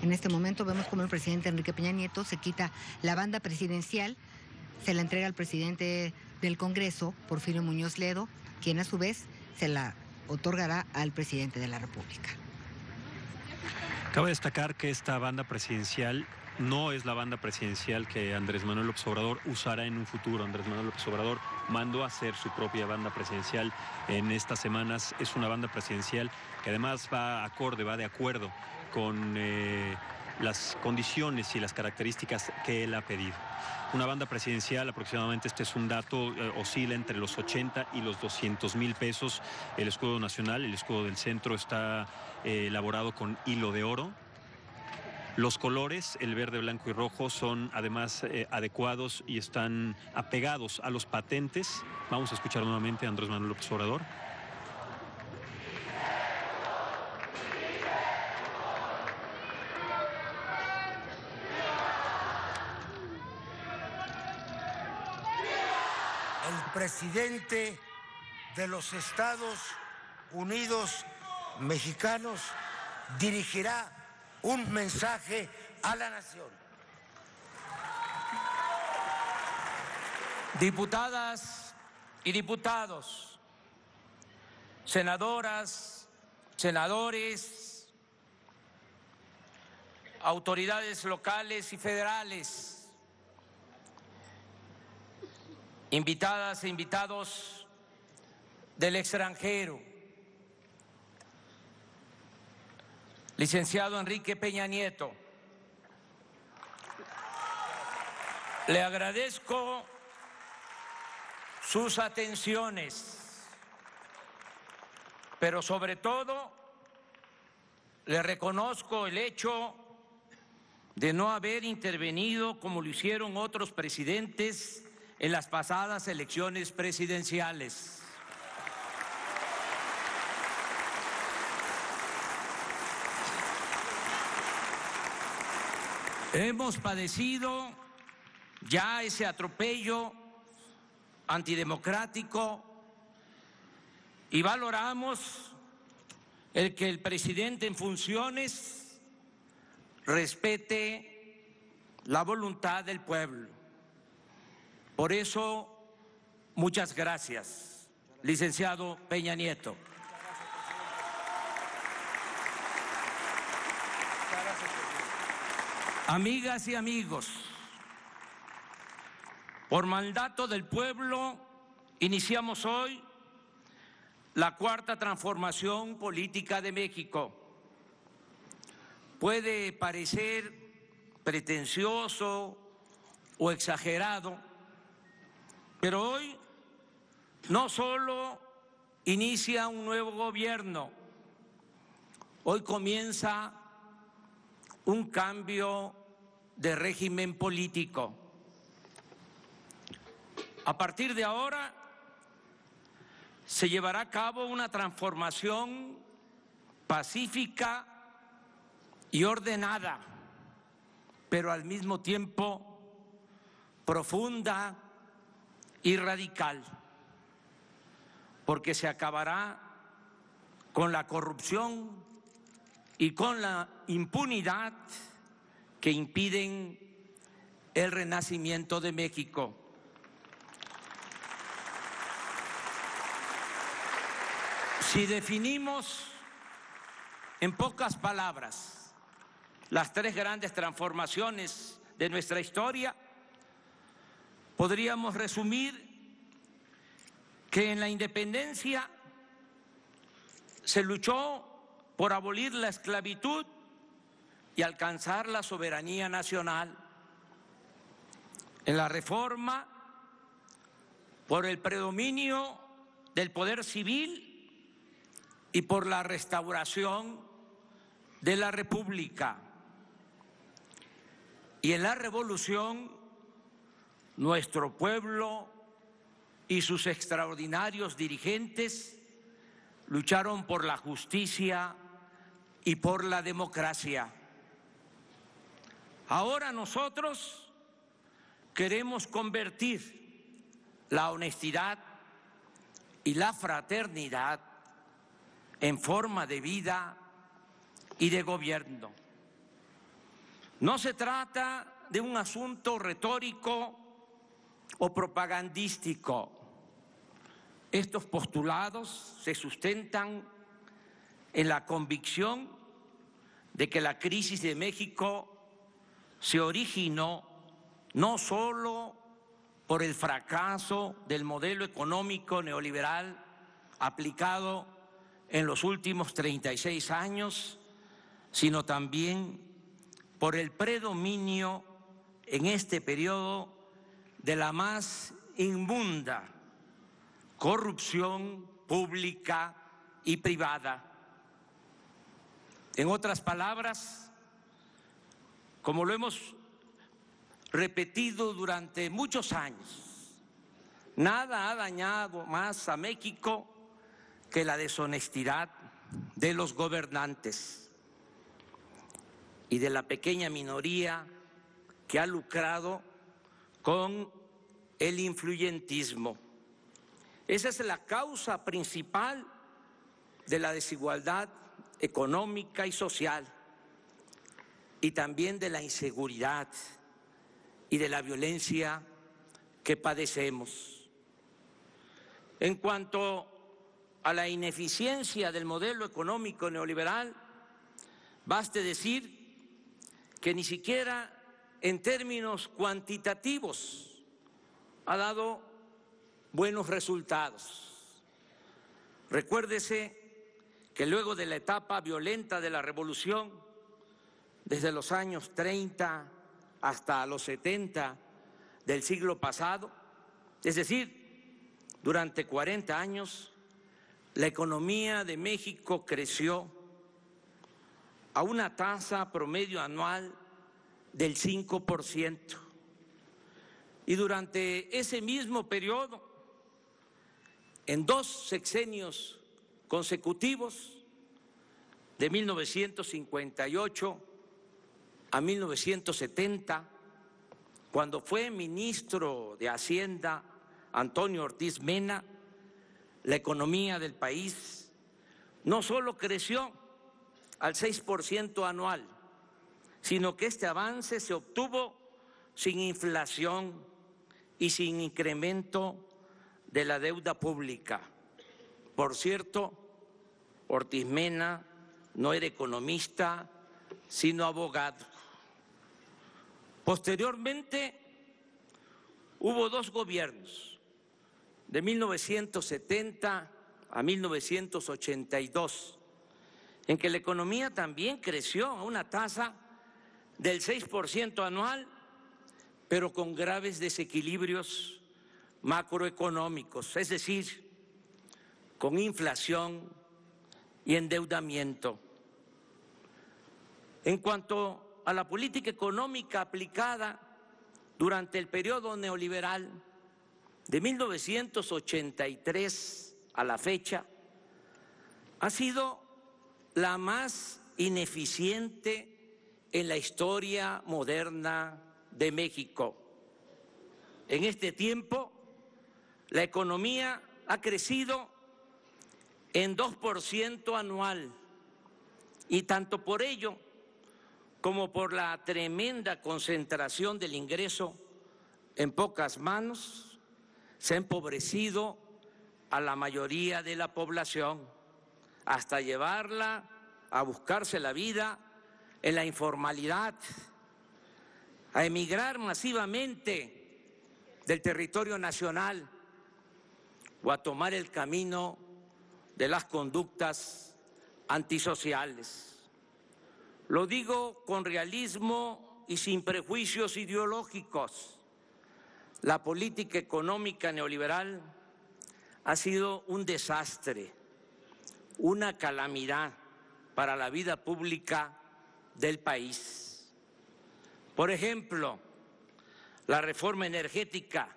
En este momento vemos como el presidente Enrique Peña Nieto se quita la banda presidencial, se la entrega al presidente del Congreso, Porfirio Muñoz Ledo, quien a su vez se la otorgará al presidente de la República. Cabe destacar que esta banda presidencial no es la banda presidencial que Andrés Manuel López Obrador usará en un futuro. Andrés Manuel López Obrador mandó a hacer su propia banda presidencial en estas semanas. Es una banda presidencial que además va de acuerdo con las condiciones y las características que él ha pedido. Una banda presidencial, aproximadamente, este es un dato, oscila entre los 80 y los 200,000 pesos. El escudo nacional, el escudo del centro, está elaborado con hilo de oro. Los colores, el verde, blanco y rojo, son además adecuados y están apegados a los patentes. Vamos a escuchar nuevamente a Andrés Manuel López Obrador. El presidente de los Estados Unidos mexicanos dirigirá un mensaje a la nación. Diputadas y diputados, senadoras, senadores, autoridades locales y federales, invitadas e invitados del extranjero, licenciado Enrique Peña Nieto, le agradezco sus atenciones, pero sobre todo le reconozco el hecho de no haber intervenido como lo hicieron otros presidentes en las pasadas elecciones presidenciales. Hemos padecido ya ese atropello antidemocrático y valoramos el que el presidente en funciones respete la voluntad del pueblo. Por eso, muchas gracias, licenciado Peña Nieto. Amigas y amigos, por mandato del pueblo, iniciamos hoy la cuarta transformación política de México. Puede parecer pretencioso o exagerado, pero hoy no solo inicia un nuevo gobierno, hoy comienza un cambio de régimen político. A partir de ahora se llevará a cabo una transformación pacífica y ordenada, pero al mismo tiempo profunda y radical, porque se acabará con la corrupción y con la impunidad que impiden el renacimiento de México. Si definimos en pocas palabras las tres grandes transformaciones de nuestra historia, podríamos resumir que en la independencia se luchó por abolir la esclavitud y alcanzar la soberanía nacional. En la reforma, por el predominio del poder civil y por la restauración de la República. Y en la revolución, nuestro pueblo y sus extraordinarios dirigentes lucharon por la justicia y por la democracia. Ahora nosotros queremos convertir la honestidad y la fraternidad en forma de vida y de gobierno. No se trata de un asunto retórico o propagandístico. Estos postulados se sustentan en la convicción de que la crisis de México se originó no solo por el fracaso del modelo económico neoliberal aplicado en los últimos 36 años, sino también por el predominio en este periodo de la más inmunda corrupción pública y privada. En otras palabras, como lo hemos repetido durante muchos años, nada ha dañado más a México que la deshonestidad de los gobernantes y de la pequeña minoría que ha lucrado con el influyentismo. Esa es la causa principal de la desigualdad económica y social, y también de la inseguridad y de la violencia que padecemos. En cuanto a la ineficiencia del modelo económico neoliberal, baste decir que ni siquiera en términos cuantitativos ha dado buenos resultados. Recuérdese que luego de la etapa violenta de la revolución, desde los años 30 hasta los 70 del siglo pasado, es decir, durante 40 años, la economía de México creció a una tasa promedio anual del 5%. Y durante ese mismo periodo, en 2 sexenios consecutivos, de 1958 a 1970, cuando fue ministro de Hacienda Antonio Ortiz Mena, la economía del país no solo creció al 6% anual, sino que este avance se obtuvo sin inflación y sin incremento de la deuda pública. Por cierto, Ortiz Mena no era economista, sino abogado. Posteriormente, hubo 2 gobiernos, de 1970 a 1982, en que la economía también creció a una tasa del 6% anual, pero con graves desequilibrios macroeconómicos, es decir, con inflación y endeudamiento. En cuanto a la política económica aplicada durante el periodo neoliberal de 1983 a la fecha, ha sido la más ineficiente en la historia moderna de México. En este tiempo, la economía ha crecido en 2% anual, y tanto por ello como por la tremenda concentración del ingreso en pocas manos, se ha empobrecido a la mayoría de la población, hasta llevarla a buscarse la vida en la informalidad, a emigrar masivamente del territorio nacional o a tomar el camino de las conductas antisociales. Lo digo con realismo y sin prejuicios ideológicos. La política económica neoliberal ha sido un desastre, una calamidad para la vida pública del país. Por ejemplo, la reforma energética,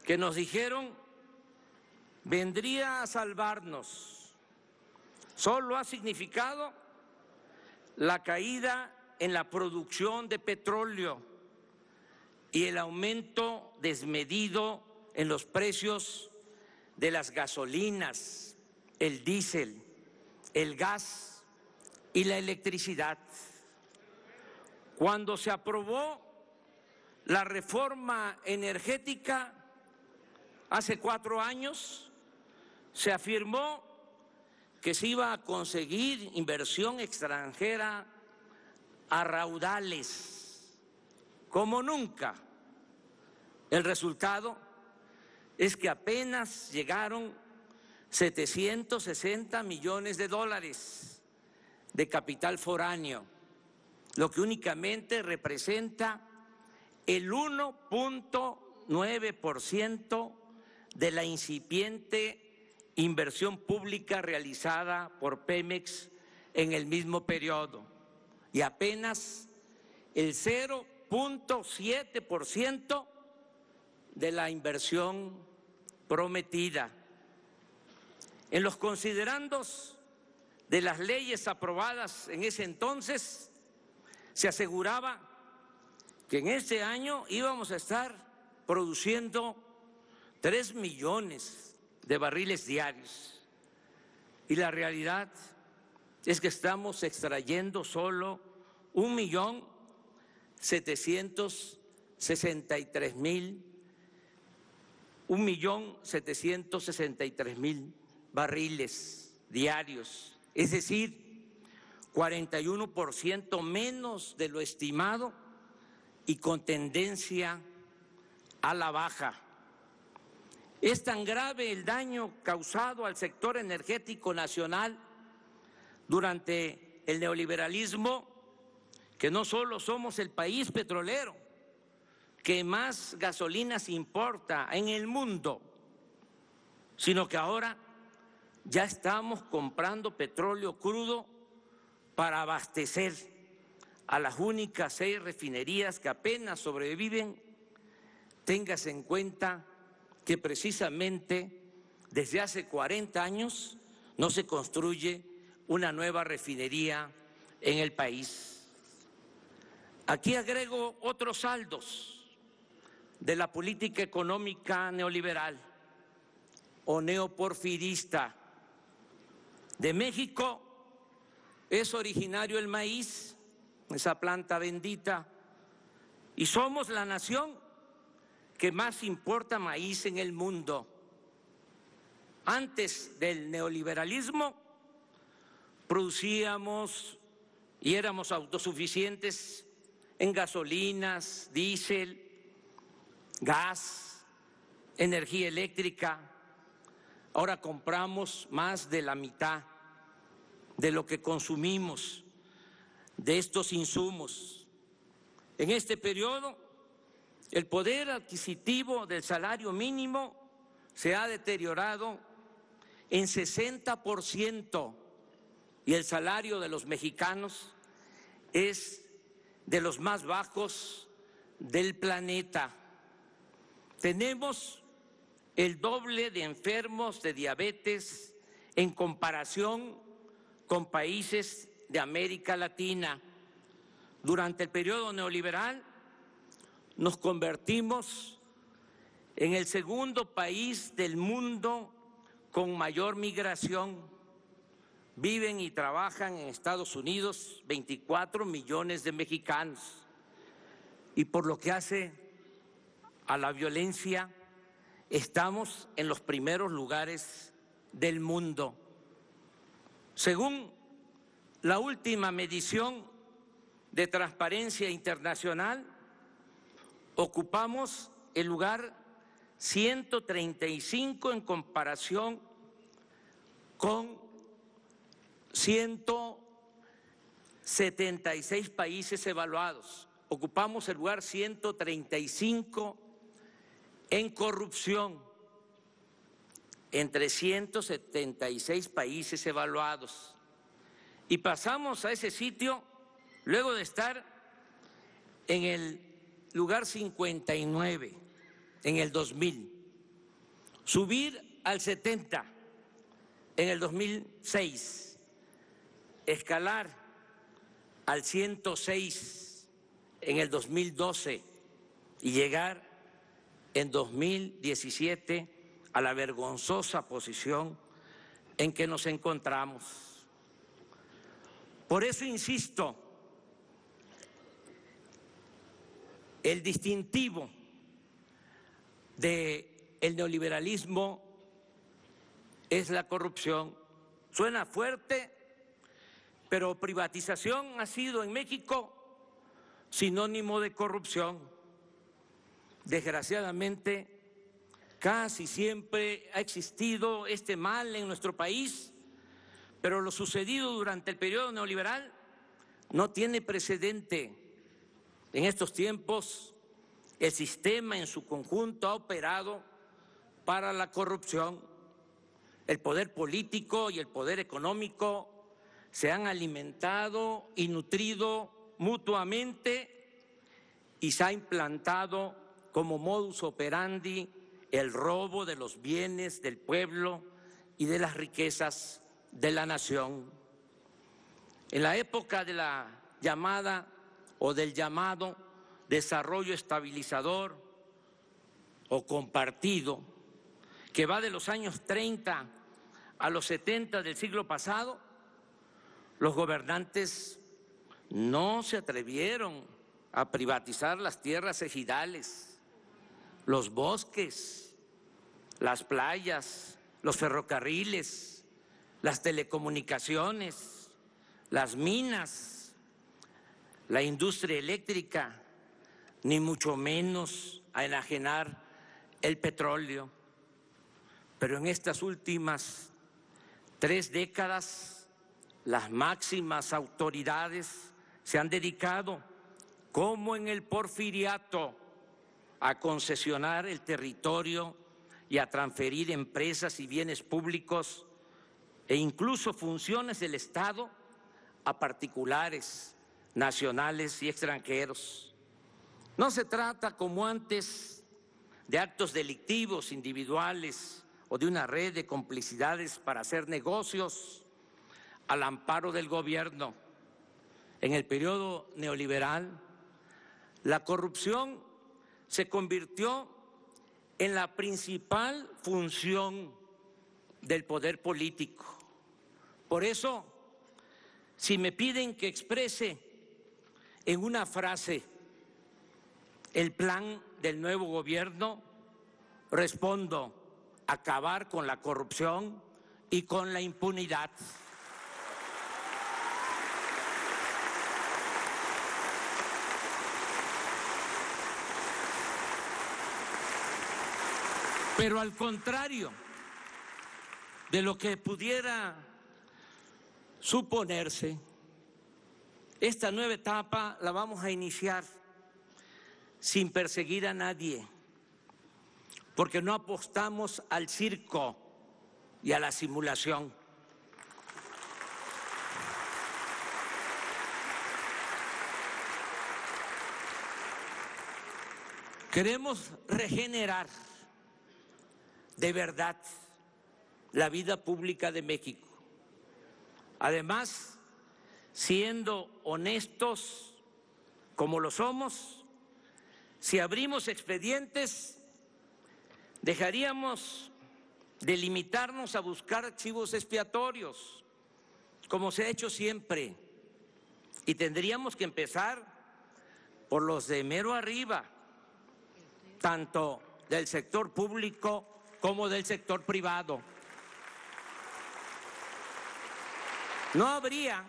que nos dijeron vendría a salvarnos, solo ha significado la caída en la producción de petróleo y el aumento desmedido en los precios de las gasolinas, el diésel, el gas y la electricidad. Cuando se aprobó la reforma energética hace 4 años, se afirmó que se iba a conseguir inversión extranjera a raudales, como nunca. El resultado es que apenas llegaron 760 millones de dólares de capital foráneo, lo que únicamente representa el 1.9% de la incipiente inversión pública realizada por Pemex en el mismo periodo y apenas el 0.7% de la inversión prometida. En los considerandos de las leyes aprobadas en ese entonces, se aseguraba que en este año íbamos a estar produciendo 3 millones de barriles diarios. Y la realidad es que estamos extrayendo solo 1.763.000 barriles diarios, es decir, 41% menos de lo estimado y con tendencia a la baja. Es tan grave el daño causado al sector energético nacional durante el neoliberalismo que no solo somos el país petrolero que más gasolinas importa en el mundo, sino que ahora ya estamos comprando petróleo crudo para abastecer a las únicas 6 refinerías que apenas sobreviven. Téngase en cuenta que precisamente desde hace 40 años no se construye una nueva refinería en el país. Aquí agrego otros saldos de la política económica neoliberal o neoporfirista. De México es originario el maíz, esa planta bendita, y somos la nación que más importa maíz en el mundo. Antes del neoliberalismo producíamos y éramos autosuficientes en gasolinas, diésel, gas, energía eléctrica. Ahora compramos más de la mitad de lo que consumimos de estos insumos. En este periodo, el poder adquisitivo del salario mínimo se ha deteriorado en 60% y el salario de los mexicanos es de los más bajos del planeta. Tenemos el doble de enfermos de diabetes en comparación con países de América Latina. Durante el periodo neoliberal nos convertimos en el segundo país del mundo con mayor migración. Viven y trabajan en Estados Unidos 24 millones de mexicanos. Y por lo que hace a la violencia, estamos en los primeros lugares del mundo. Según la última medición de Transparencia Internacional, ocupamos el lugar 135 en comparación con 176 países evaluados. Ocupamos el lugar 135 en corrupción entre 176 países evaluados. Y pasamos a ese sitio luego de estar en el lugar 59 en el 2000, subir al 70 en el 2006, escalar al 106 en el 2012 y llegar en 2017 a la vergonzosa posición en que nos encontramos. Por eso insisto el distintivo del neoliberalismo es la corrupción. Suena fuerte, pero privatización ha sido en México sinónimo de corrupción. Desgraciadamente, casi siempre ha existido este mal en nuestro país, pero lo sucedido durante el periodo neoliberal no tiene precedente. En estos tiempos, el sistema en su conjunto ha operado para la corrupción. El poder político y el poder económico se han alimentado y nutrido mutuamente y se ha implantado como modus operandi el robo de los bienes del pueblo y de las riquezas de la nación. En la época de la llamada o del llamado desarrollo estabilizador o compartido, que va de los años 30 a los 70 del siglo pasado, los gobernantes no se atrevieron a privatizar las tierras ejidales, los bosques, las playas, los ferrocarriles, las telecomunicaciones, las minas, la industria eléctrica, ni mucho menos a enajenar el petróleo. Pero en estas últimas 3 décadas, las máximas autoridades se han dedicado, como en el porfiriato, a concesionar el territorio y a transferir empresas y bienes públicos e incluso funciones del Estado a particulares, nacionales y extranjeros. No se trata, como antes, de actos delictivos individuales o de una red de complicidades para hacer negocios al amparo del gobierno. En el periodo neoliberal, la corrupción se convirtió en la principal función del poder político. Por eso, si me piden que exprese en una frase el plan del nuevo gobierno, respondo: acabar con la corrupción y con la impunidad. Pero al contrario de lo que pudiera suponerse, esta nueva etapa la vamos a iniciar sin perseguir a nadie, porque no apostamos al circo y a la simulación. Queremos regenerar de verdad la vida pública de México. Además, siendo honestos como lo somos, si abrimos expedientes, dejaríamos de limitarnos a buscar archivos expiatorios, como se ha hecho siempre, y tendríamos que empezar por los de mero arriba, tanto del sector público como del sector privado. No habría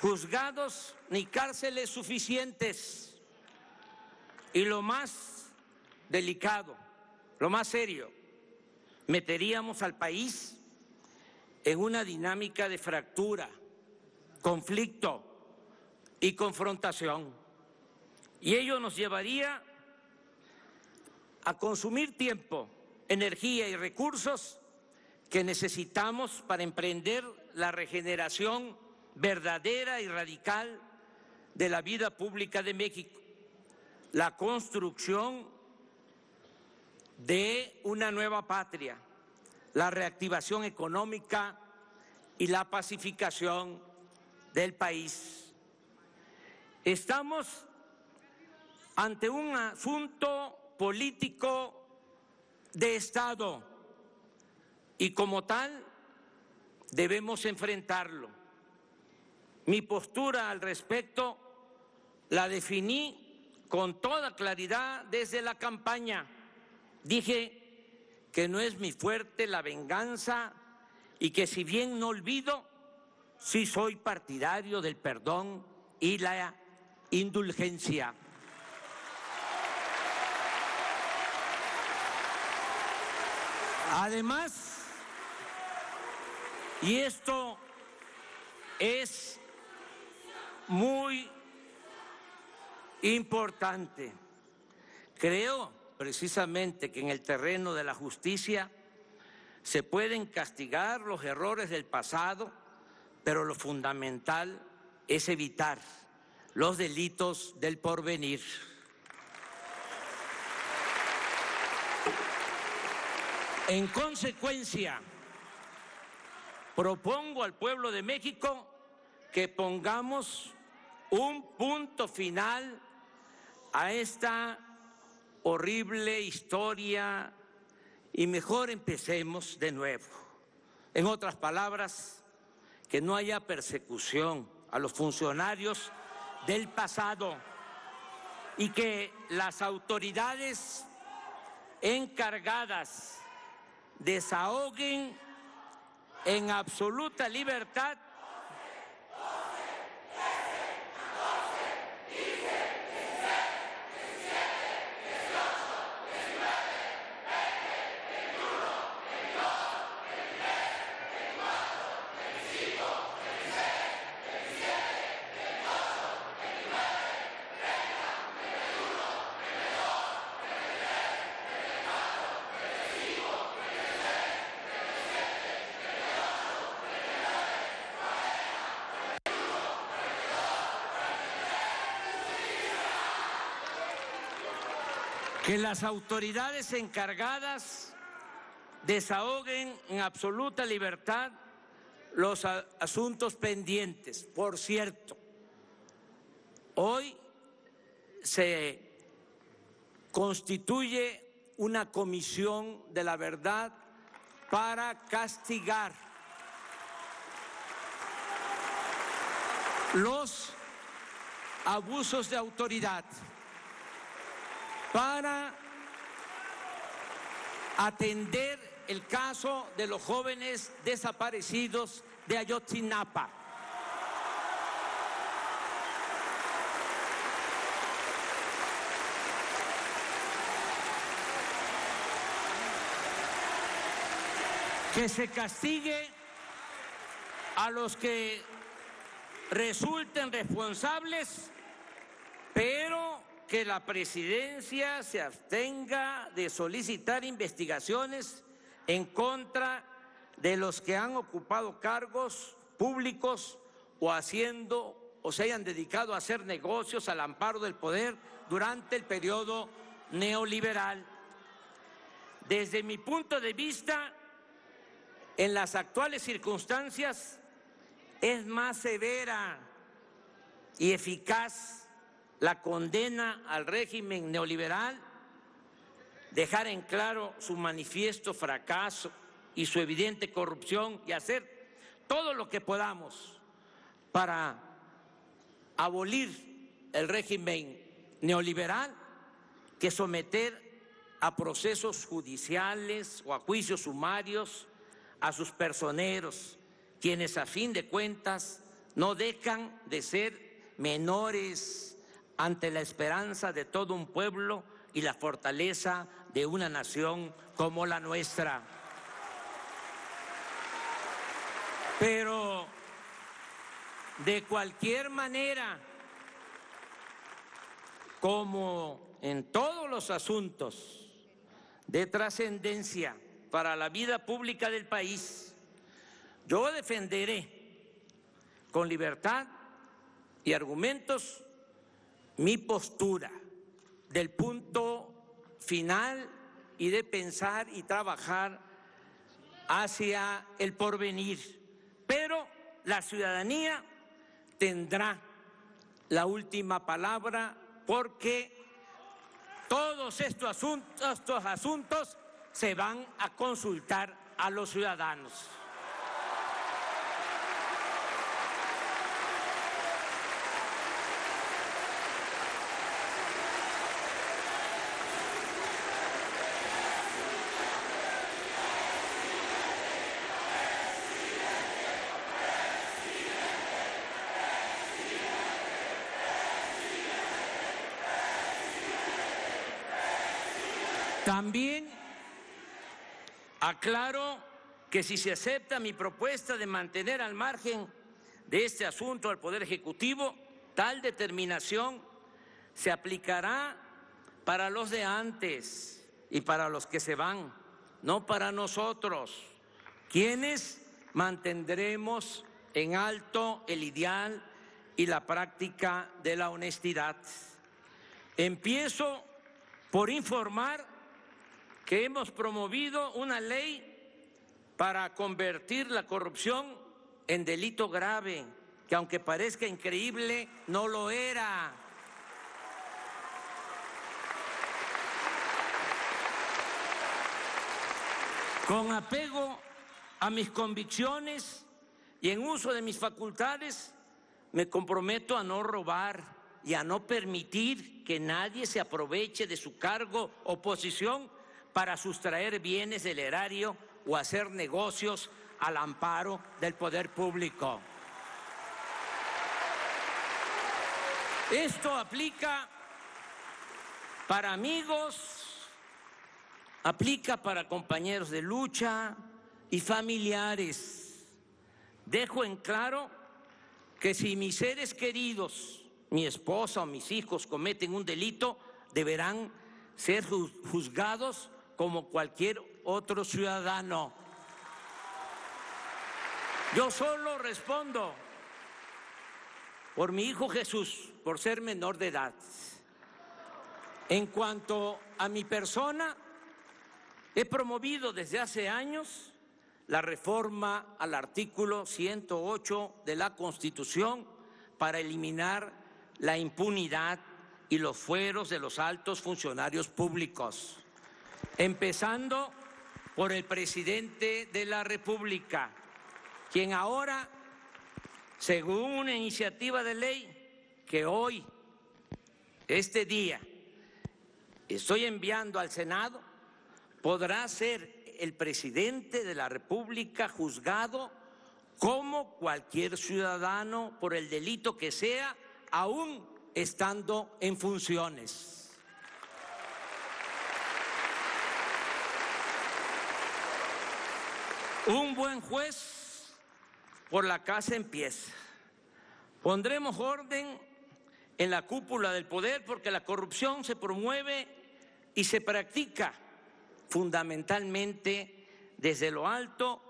juzgados ni cárceles suficientes. Y lo más delicado, lo más serio, meteríamos al país en una dinámica de fractura, conflicto y confrontación. Y ello nos llevaría a consumir tiempo, energía y recursos que necesitamos para emprender la regeneración verdadera y radical de la vida pública de México, la construcción de una nueva patria, la reactivación económica y la pacificación del país. Estamos ante un asunto político de Estado y como tal debemos enfrentarlo. Mi postura al respecto la definí con toda claridad desde la campaña. Dije que no es mi fuerte la venganza y que si bien no olvido, sí soy partidario del perdón y la indulgencia. Además, y esto es muy importante, creo precisamente que en el terreno de la justicia se pueden castigar los errores del pasado, pero lo fundamental es evitar los delitos del porvenir. En consecuencia, propongo al pueblo de México que pongamos un punto final a esta horrible historia y mejor empecemos de nuevo. En otras palabras, que no haya persecución a los funcionarios del pasado y que las autoridades encargadas desahoguen en absoluta libertad que las autoridades encargadas desahoguen en absoluta libertad los asuntos pendientes. Por cierto, hoy se constituye una comisión de la verdad para castigar los abusos de autoridad, para atender el caso de los jóvenes desaparecidos de Ayotzinapa. Que se castigue a los que resulten responsables, pero que la presidencia se abstenga de solicitar investigaciones en contra de los que han ocupado cargos públicos o se hayan dedicado a hacer negocios al amparo del poder durante el periodo neoliberal. Desde mi punto de vista, en las actuales circunstancias, es más severa y eficaz la condena al régimen neoliberal, dejar en claro su manifiesto fracaso y su evidente corrupción y hacer todo lo que podamos para abolir el régimen neoliberal, que someter a procesos judiciales o a juicios sumarios a sus personeros, quienes a fin de cuentas no dejan de ser menores ante la esperanza de todo un pueblo y la fortaleza de una nación como la nuestra. Pero de cualquier manera, como en todos los asuntos de trascendencia para la vida pública del país, yo defenderé con libertad y argumentos mi postura del punto final y de pensar y trabajar hacia el porvenir. Pero la ciudadanía tendrá la última palabra, porque todos estos asuntos se van a consultar a los ciudadanos. También aclaro que si se acepta mi propuesta de mantener al margen de este asunto al Poder Ejecutivo, tal determinación se aplicará para los de antes y para los que se van, no para nosotros, quienes mantendremos en alto el ideal y la práctica de la honestidad. Empiezo por informar que hemos promovido una ley para convertir la corrupción en delito grave, que aunque parezca increíble, no lo era. Con apego a mis convicciones y en uso de mis facultades, me comprometo a no robar y a no permitir que nadie se aproveche de su cargo o posición para sustraer bienes del erario o hacer negocios al amparo del poder público. Esto aplica para amigos, aplica para compañeros de lucha y familiares. Dejo en claro que si mis seres queridos, mi esposa o mis hijos cometen un delito, deberán ser juzgados como cualquier otro ciudadano. Yo solo respondo por mi hijo Jesús, por ser menor de edad. En cuanto a mi persona, he promovido desde hace años la reforma al artículo 108 de la Constitución para eliminar la impunidad y los fueros de los altos funcionarios públicos, empezando por el presidente de la República, quien ahora, según una iniciativa de ley que hoy, este día, estoy enviando al Senado, podrá ser el presidente de la República juzgado como cualquier ciudadano por el delito que sea, aún estando en funciones. Un buen juez por la casa empieza. Pondremos orden en la cúpula del poder porque la corrupción se promueve y se practica fundamentalmente desde lo alto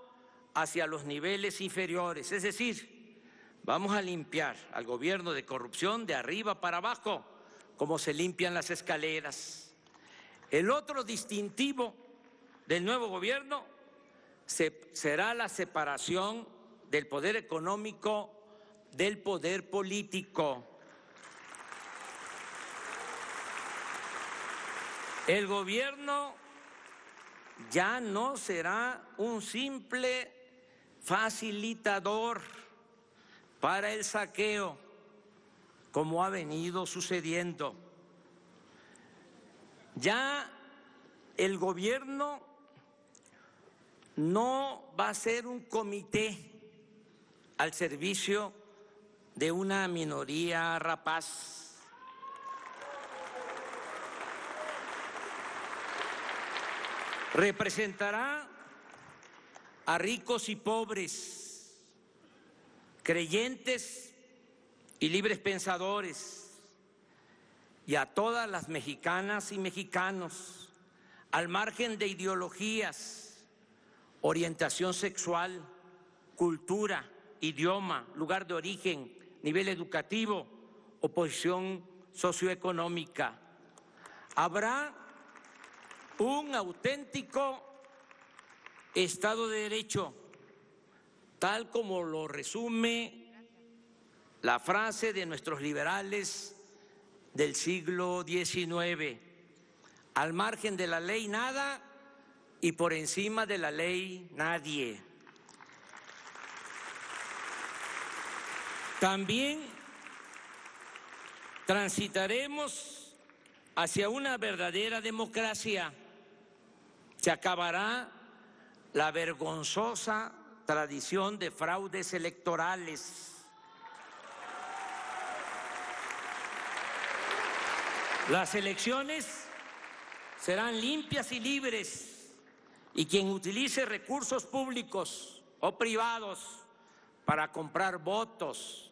hacia los niveles inferiores. Es decir, vamos a limpiar al gobierno de corrupción de arriba para abajo, como se limpian las escaleras. El otro distintivo del nuevo gobierno será la separación del poder económico del poder político. El gobierno ya no será un simple facilitador para el saqueo, como ha venido sucediendo. Ya el gobierno no va a ser un comité al servicio de una minoría rapaz. Representará a ricos y pobres, creyentes y libres pensadores, y a todas las mexicanas y mexicanos, al margen de ideologías, orientación sexual, cultura, idioma, lugar de origen, nivel educativo o posición socioeconómica. Habrá un auténtico Estado de Derecho, tal como lo resume la frase de nuestros liberales del siglo XIX: al margen de la ley nada y por encima de la ley nadie. También transitaremos hacia una verdadera democracia. Se acabará la vergonzosa tradición de fraudes electorales. Las elecciones serán limpias y libres, y quien utilice recursos públicos o privados para comprar votos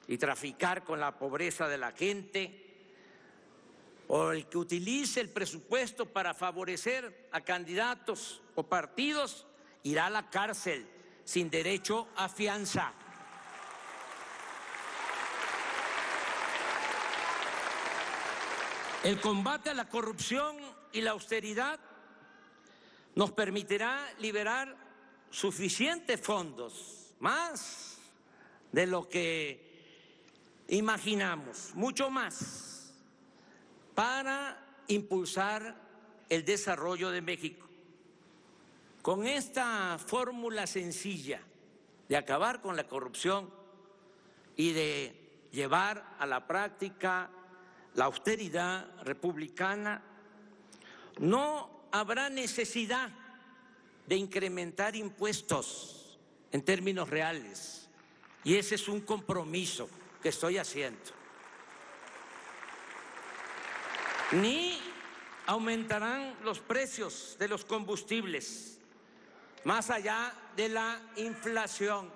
y traficar con la pobreza de la gente, o el que utilice el presupuesto para favorecer a candidatos o partidos, irá a la cárcel sin derecho a fianza. El combate a la corrupción y la austeridad nos permitirá liberar suficientes fondos, más de lo que imaginamos, mucho más, para impulsar el desarrollo de México. Con esta fórmula sencilla de acabar con la corrupción y de llevar a la práctica la austeridad republicana, no habrá necesidad de incrementar impuestos en términos reales, y ese es un compromiso que estoy haciendo. Ni aumentarán los precios de los combustibles más allá de la inflación.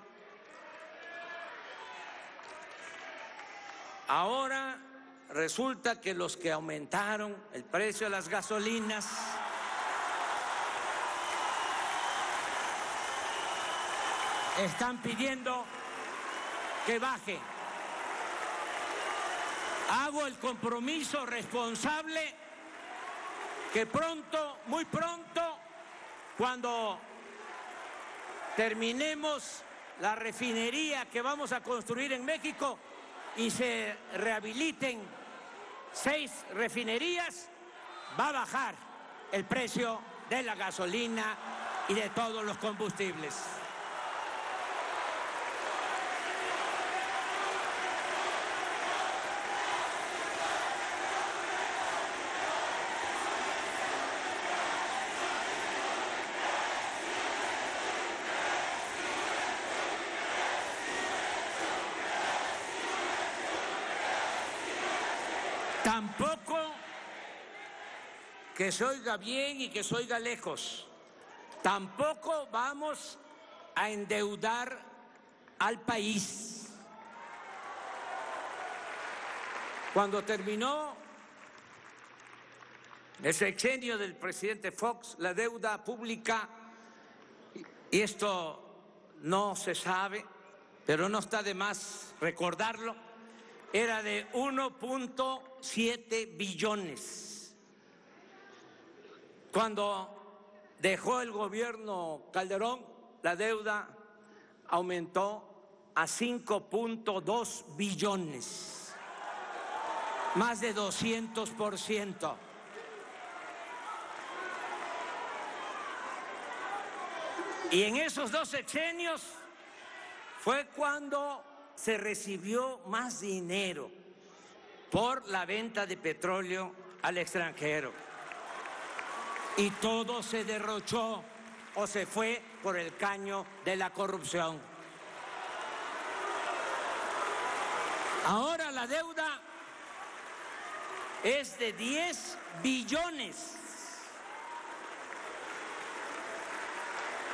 Ahora resulta que los que aumentaron el precio de las gasolinas están pidiendo que baje. Hago el compromiso responsable que pronto, muy pronto, cuando terminemos la refinería que vamos a construir en México y se rehabiliten 6 refinerías, va a bajar el precio de la gasolina y de todos los combustibles. Tampoco que se oiga bien y que se oiga lejos, tampoco vamos a endeudar al país. Cuando terminó el sexenio del presidente Fox, la deuda pública, y esto no se sabe, pero no está de más recordarlo, era de 1.7 billones. Cuando dejó el gobierno Calderón, la deuda aumentó a 5.2 billones, más de 200%. Y en esos 2 sexenios fue cuando se recibió más dinero por la venta de petróleo al extranjero. Y todo se derrochó o se fue por el caño de la corrupción. Ahora la deuda es de 10 billones.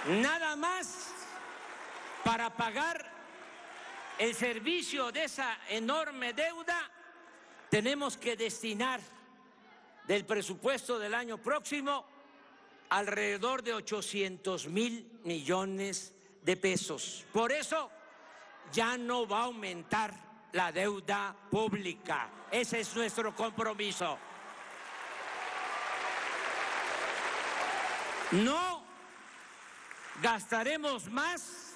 Nada más para pagar el servicio de esa enorme deuda, tenemos que destinar del presupuesto del año próximo alrededor de 800,000 millones de pesos. Por eso ya no va a aumentar la deuda pública. Ese es nuestro compromiso. No gastaremos más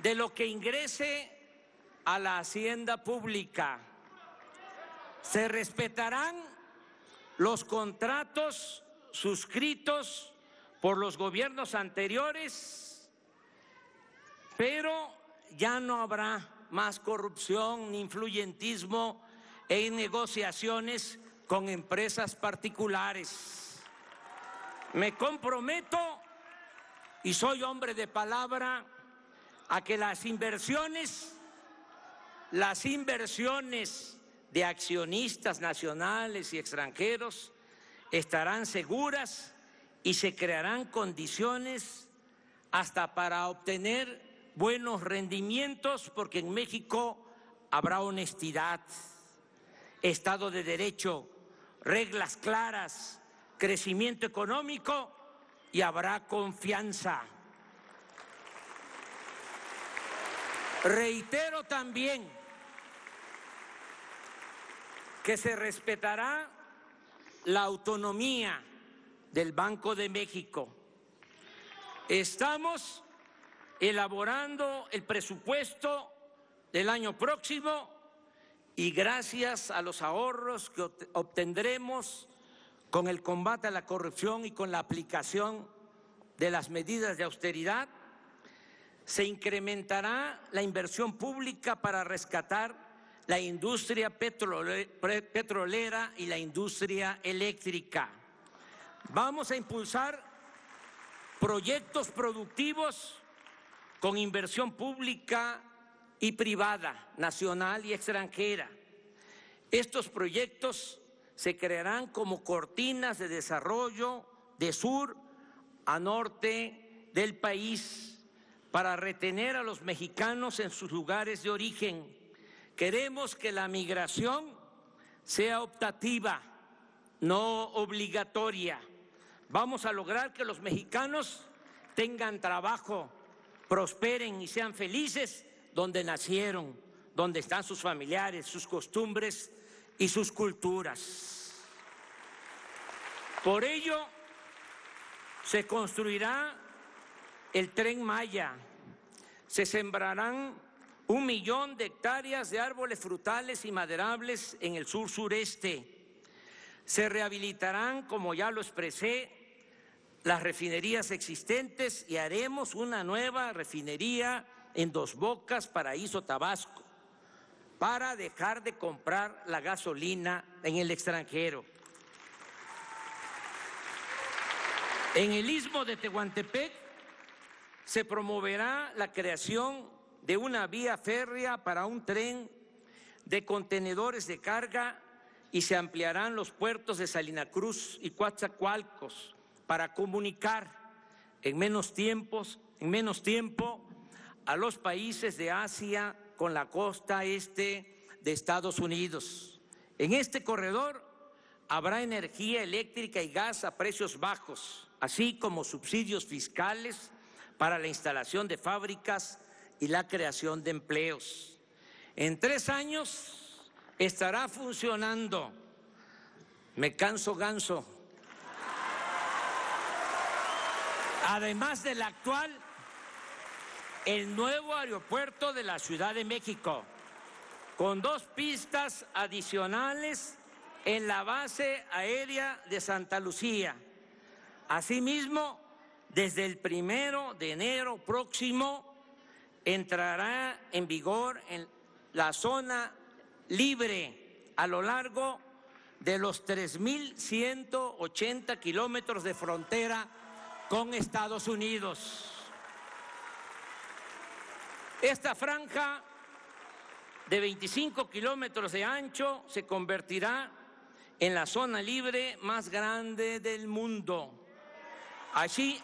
de lo que ingrese a la hacienda pública. Se respetarán los contratos suscritos por los gobiernos anteriores, pero ya no habrá más corrupción ni influyentismo en negociaciones con empresas particulares. Me comprometo, y soy hombre de palabra, a que las inversiones de accionistas nacionales y extranjeros estarán seguras y se crearán condiciones hasta para obtener buenos rendimientos, porque en México habrá honestidad, Estado de Derecho, reglas claras, crecimiento económico y habrá confianza. Reitero también que se respetará la autonomía del Banco de México. Estamos elaborando el presupuesto del año próximo y gracias a los ahorros que obtendremos con el combate a la corrupción y con la aplicación de las medidas de austeridad, se incrementará la inversión pública para rescatar la industria petrolera y la industria eléctrica. Vamos a impulsar proyectos productivos con inversión pública y privada, nacional y extranjera. Estos proyectos se crearán como cortinas de desarrollo de sur a norte del país para retener a los mexicanos en sus lugares de origen. Queremos que la migración sea optativa, no obligatoria. Vamos a lograr que los mexicanos tengan trabajo, prosperen y sean felices donde nacieron, donde están sus familiares, sus costumbres y sus culturas. Por ello, se construirá el Tren Maya, se sembrarán 1 millón de hectáreas de árboles frutales y maderables en el sur-sureste. Se rehabilitarán, como ya lo expresé, las refinerías existentes y haremos una nueva refinería en Dos Bocas, Paraíso, Tabasco, para dejar de comprar la gasolina en el extranjero. En el Istmo de Tehuantepec se promoverá la creación de una vía férrea para un tren de contenedores de carga y se ampliarán los puertos de Salina Cruz y Coatzacoalcos para comunicar en menos tiempo a los países de Asia con la costa este de Estados Unidos. En este corredor habrá energía eléctrica y gas a precios bajos, así como subsidios fiscales para la instalación de fábricas y la creación de empleos. En 3 años estará funcionando, me canso ganso, además del actual, el nuevo aeropuerto de la Ciudad de México, con 2 pistas adicionales en la base aérea de Santa Lucía. Asimismo, desde el 1 de enero próximo entrará en vigor en la zona libre a lo largo de los 3.180 kilómetros de frontera con Estados Unidos. Esta franja de 25 kilómetros de ancho se convertirá en la zona libre más grande del mundo. Allí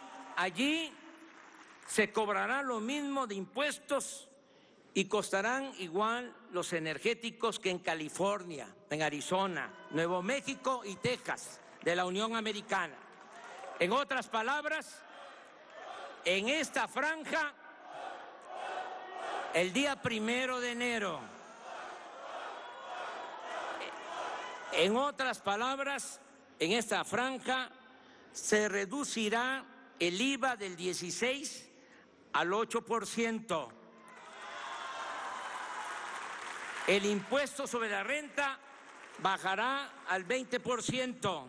se cobrará lo mismo de impuestos y costarán igual los energéticos que en California, en Arizona, Nuevo México y Texas de la Unión Americana. En otras palabras, en esta franja, el día 1 de enero, en otras palabras, en esta franja se reducirá el IVA del 16 al 8%. El impuesto sobre la renta bajará al 20%.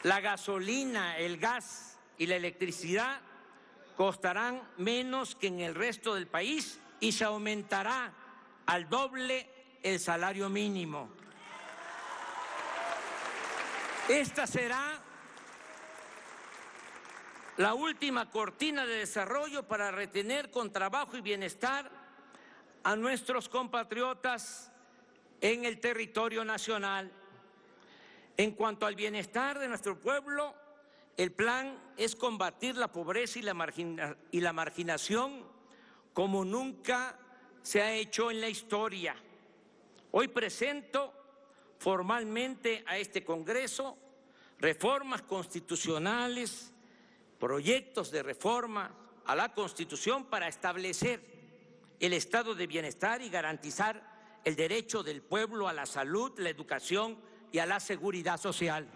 La gasolina, el gas y la electricidad costarán menos que en el resto del país y se aumentará al doble el salario mínimo. Esta será la última cortina de desarrollo para retener con trabajo y bienestar a nuestros compatriotas en el territorio nacional. En cuanto al bienestar de nuestro pueblo, el plan es combatir la pobreza y la marginación como nunca se ha hecho en la historia. Hoy presento formalmente a este Congreso reformas constitucionales, proyectos de reforma a la Constitución para establecer el estado de bienestar y garantizar el derecho del pueblo a la salud, la educación y a la seguridad social.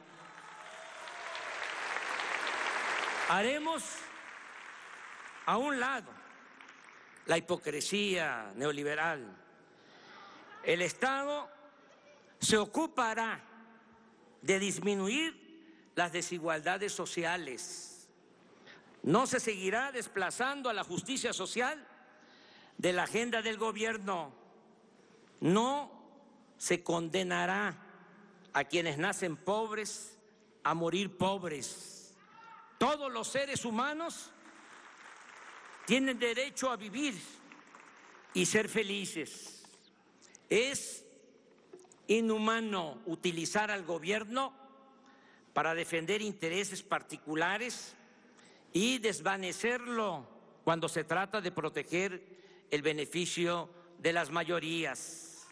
Haremos a un lado la hipocresía neoliberal. El Estado se ocupará de disminuir las desigualdades sociales. No se seguirá desplazando a la justicia social de la agenda del gobierno. No se condenará a quienes nacen pobres a morir pobres. Todos los seres humanos tienen derecho a vivir y ser felices. Es inhumano utilizar al gobierno para defender intereses particulares y desvanecerlo cuando se trata de proteger el beneficio de las mayorías.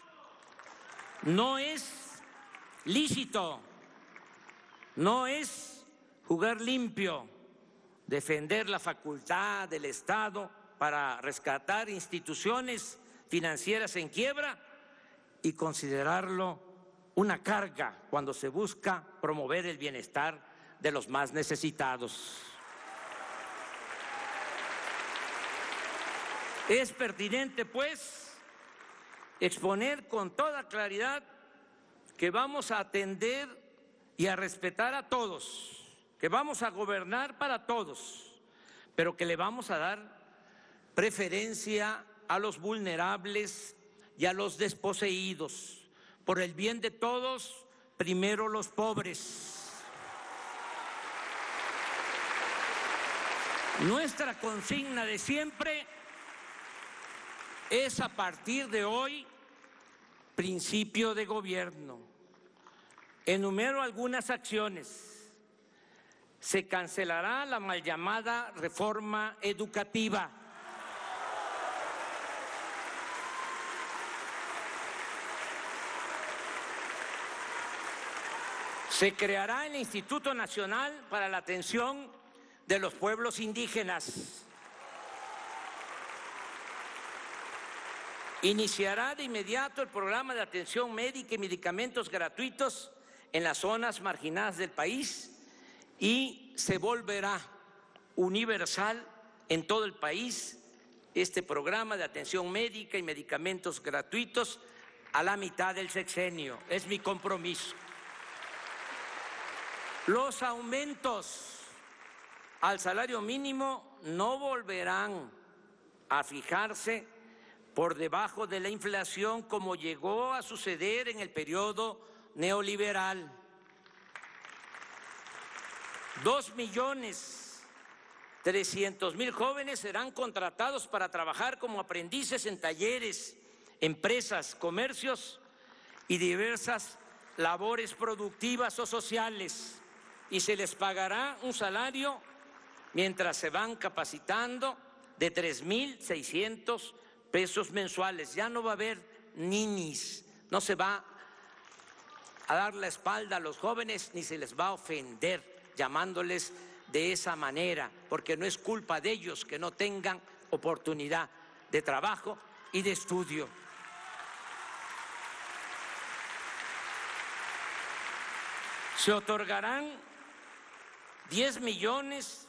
No es lícito, no es jugar limpio defender la facultad del Estado para rescatar instituciones financieras en quiebra y considerarlo una carga cuando se busca promover el bienestar de los más necesitados. Es pertinente, pues, exponer con toda claridad que vamos a atender y a respetar a todos, que vamos a gobernar para todos, pero que le vamos a dar preferencia a los vulnerables y a los desposeídos. Por el bien de todos, primero los pobres. Nuestra consigna de siempre es, a partir de hoy, principio de gobierno. Enumero algunas acciones. Se cancelará la mal llamada reforma educativa. Se creará el Instituto Nacional para la Atención de los Pueblos Indígenas. Iniciará de inmediato el programa de atención médica y medicamentos gratuitos en las zonas marginadas del país y se volverá universal en todo el país este programa de atención médica y medicamentos gratuitos a la mitad del sexenio. Es mi compromiso. Los aumentos al salario mínimo no volverán a fijarse por debajo de la inflación como llegó a suceder en el periodo neoliberal. 2.300.000 jóvenes serán contratados para trabajar como aprendices en talleres, empresas, comercios y diversas labores productivas o sociales, y se les pagará un salario mientras se van capacitando de 3.600 pesos mensuales. Ya no va a haber ninis, no se va a dar la espalda a los jóvenes ni se les va a ofender llamándoles de esa manera, porque no es culpa de ellos que no tengan oportunidad de trabajo y de estudio. Se otorgarán 10 millones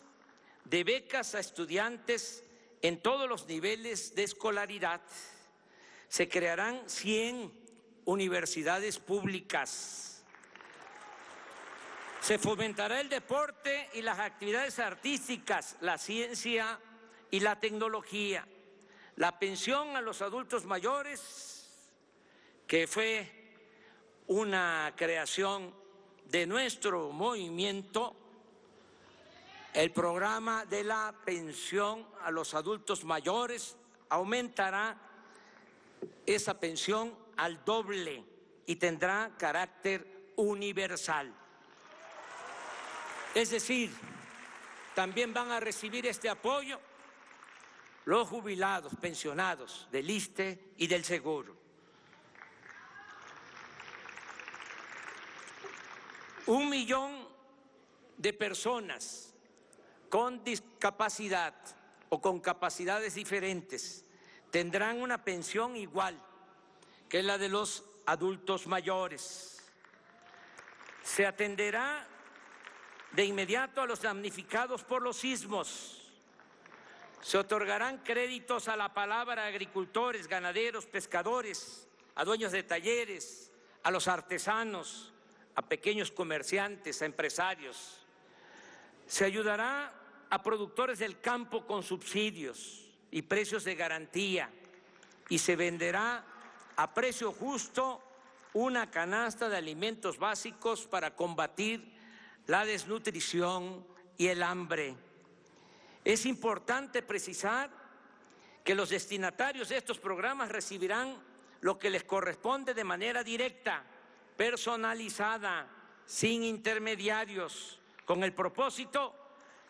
de becas a estudiantes en todos los niveles de escolaridad. Se crearán 100 universidades públicas. Se fomentará el deporte y las actividades artísticas, la ciencia y la tecnología. La pensión a los adultos mayores, que fue una creación de nuestro movimiento, el programa de la pensión a los adultos mayores aumentará esa pensión al doble y tendrá carácter universal. Es decir, también van a recibir este apoyo los jubilados, pensionados del ISSSTE y del Seguro. 1 millón de personas con discapacidad o con capacidades diferentes tendrán una pensión igual que la de los adultos mayores. Se atenderá de inmediato a los damnificados por los sismos. Se otorgarán créditos a la palabra a agricultores, ganaderos, pescadores, a dueños de talleres, a los artesanos, a pequeños comerciantes, a empresarios. Se ayudará a productores del campo con subsidios y precios de garantía y se venderá a precio justo una canasta de alimentos básicos para combatir la desnutrición y el hambre. Es importante precisar que los destinatarios de estos programas recibirán lo que les corresponde de manera directa, personalizada, sin intermediarios, con el propósito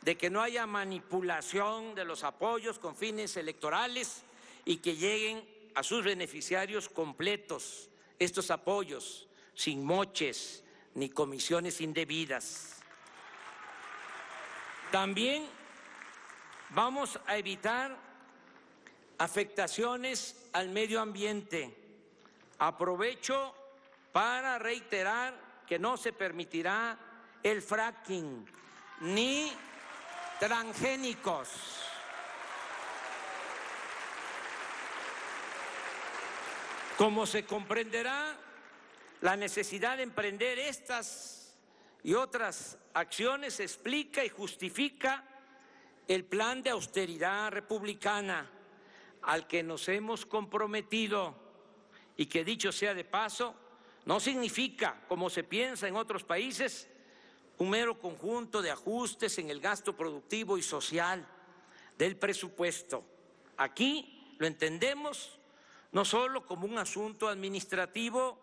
de que no haya manipulación de los apoyos con fines electorales y que lleguen a sus beneficiarios completos estos apoyos, sin moches ni comisiones indebidas. También vamos a evitar afectaciones al medio ambiente. Aprovecho para reiterar que no se permitirá el fracking ni transgénicos. Como se comprenderá, la necesidad de emprender estas y otras acciones explica y justifica el plan de austeridad republicana al que nos hemos comprometido y que, dicho sea de paso, no significa, como se piensa en otros países, un mero conjunto de ajustes en el gasto productivo y social del presupuesto. Aquí lo entendemos no solo como un asunto administrativo,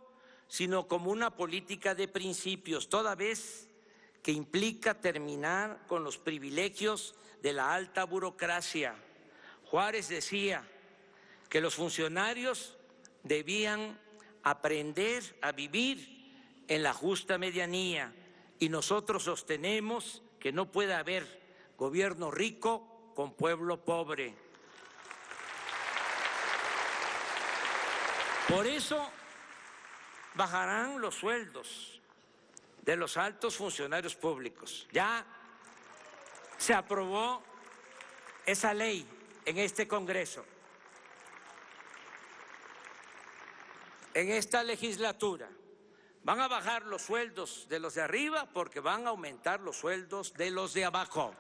sino como una política de principios, toda vez que implica terminar con los privilegios de la alta burocracia. Juárez decía que los funcionarios debían aprender a vivir en la justa medianía y nosotros sostenemos que no puede haber gobierno rico con pueblo pobre. Por eso bajarán los sueldos de los altos funcionarios públicos. Ya se aprobó esa ley en este Congreso. En esta legislatura van a bajar los sueldos de los de arriba porque van a aumentar los sueldos de los de abajo.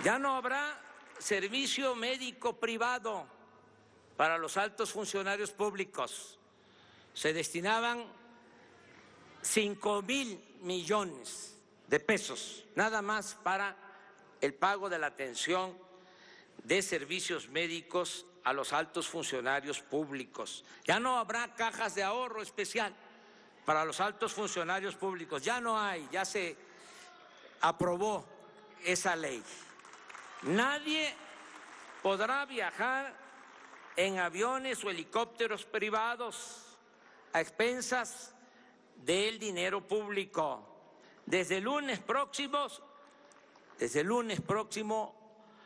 Ya no habrá servicio médico privado para los altos funcionarios públicos. Se destinaban 5,000 millones de pesos nada más para el pago de la atención de servicios médicos a los altos funcionarios públicos. Ya no habrá cajas de ahorro especial para los altos funcionarios públicos. Ya no hay, ya se aprobó esa ley. Nadie podrá viajar en aviones o helicópteros privados a expensas del dinero público. Desde el lunes próximo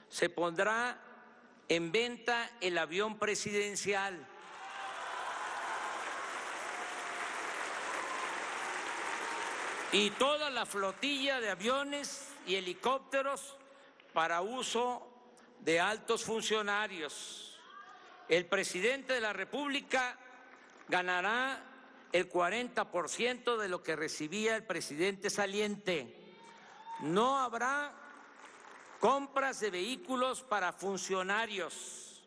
se pondrá en venta el avión presidencial. Y toda la flotilla de aviones y helicópteros para uso de altos funcionarios. El presidente de la República ganará el 40% de lo que recibía el presidente saliente. No habrá compras de vehículos para funcionarios.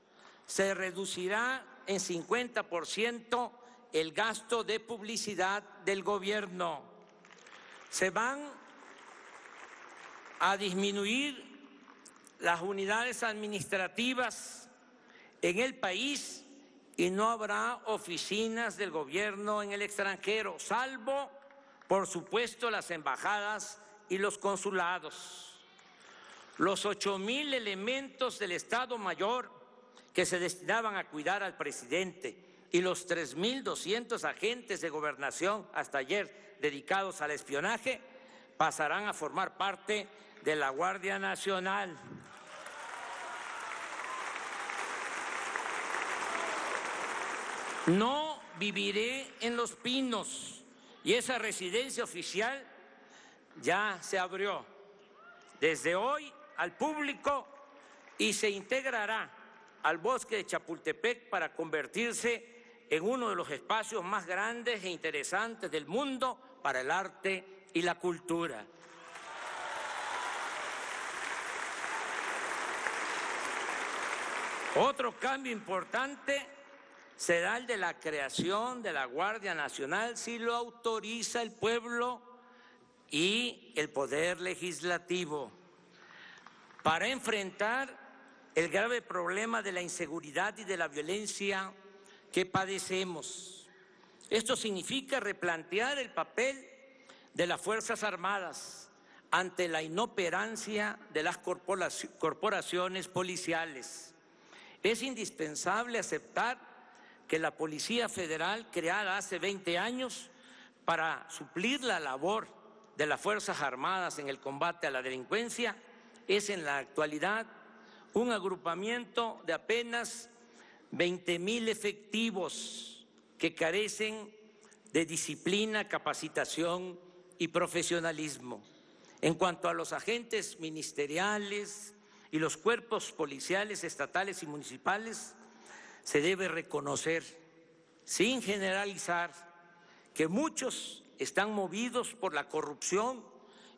Se reducirá en 50% el gasto de publicidad del gobierno. Se van a disminuir las unidades administrativas en el país y no habrá oficinas del gobierno en el extranjero, salvo, por supuesto, las embajadas y los consulados. Los 8,000 elementos del Estado Mayor que se destinaban a cuidar al presidente y los 3,200 agentes de gobernación hasta ayer dedicados al espionaje pasarán a formar parte de la Guardia Nacional. No viviré en Los Pinos y esa residencia oficial ya se abrió desde hoy al público y se integrará al bosque de Chapultepec para convertirse en uno de los espacios más grandes e interesantes del mundo para el arte y la cultura. Otro cambio importante será el de la creación de la Guardia Nacional si lo autoriza el pueblo y el Poder Legislativo, para enfrentar el grave problema de la inseguridad y de la violencia que padecemos. Esto significa replantear el papel de las Fuerzas Armadas ante la inoperancia de las corporaciones policiales. Es indispensable aceptar que la Policía Federal, creada hace 20 años para suplir la labor de las Fuerzas Armadas en el combate a la delincuencia, es en la actualidad un agrupamiento de apenas 20,000 efectivos que carecen de disciplina, capacitación y profesionalismo. En cuanto a los agentes ministeriales y los cuerpos policiales estatales y municipales, se debe reconocer, sin generalizar, que muchos están movidos por la corrupción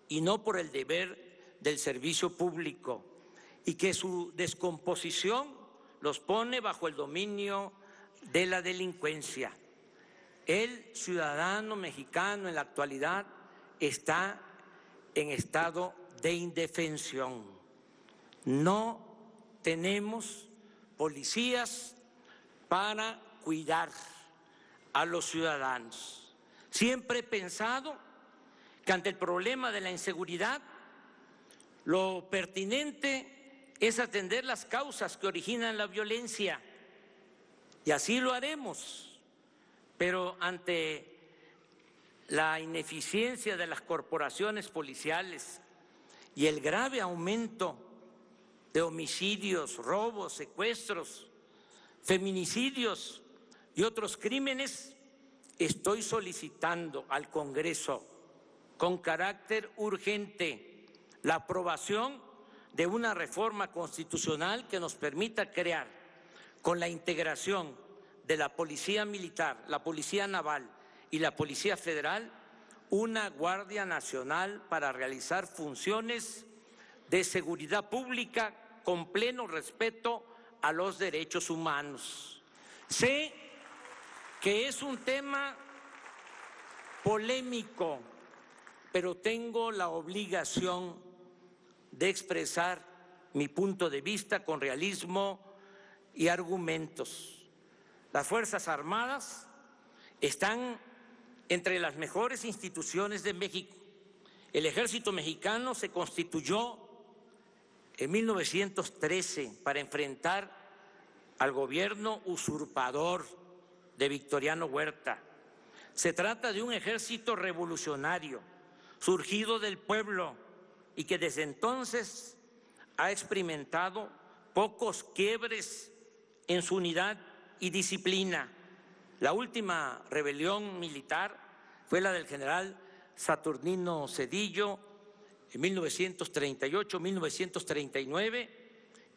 y no por el deber del servicio público, y que su descomposición los pone bajo el dominio de la delincuencia. El ciudadano mexicano en la actualidad está en estado de indefensión. No tenemos policías para cuidar a los ciudadanos. Siempre he pensado que ante el problema de la inseguridad, lo pertinente es atender las causas que originan la violencia, y así lo haremos, pero ante la ineficiencia de las corporaciones policiales y el grave aumento de homicidios, robos, secuestros, feminicidios y otros crímenes, estoy solicitando al Congreso con carácter urgente la aprobación de una reforma constitucional que nos permita crear, con la integración de la Policía Militar, la Policía Naval y la Policía Federal, una Guardia Nacional para realizar funciones de seguridad pública con pleno respeto a los derechos humanos. Sé que es un tema polémico, pero tengo la obligación de expresar mi punto de vista con realismo y argumentos. Las Fuerzas Armadas están entre las mejores instituciones de México. El Ejército Mexicano se constituyó en 1913 para enfrentar al gobierno usurpador de Victoriano Huerta. Se trata de un ejército revolucionario, surgido del pueblo, y que desde entonces ha experimentado pocos quiebres en su unidad y disciplina. La última rebelión militar fue la del general Saturnino Cedillo en 1938-1939,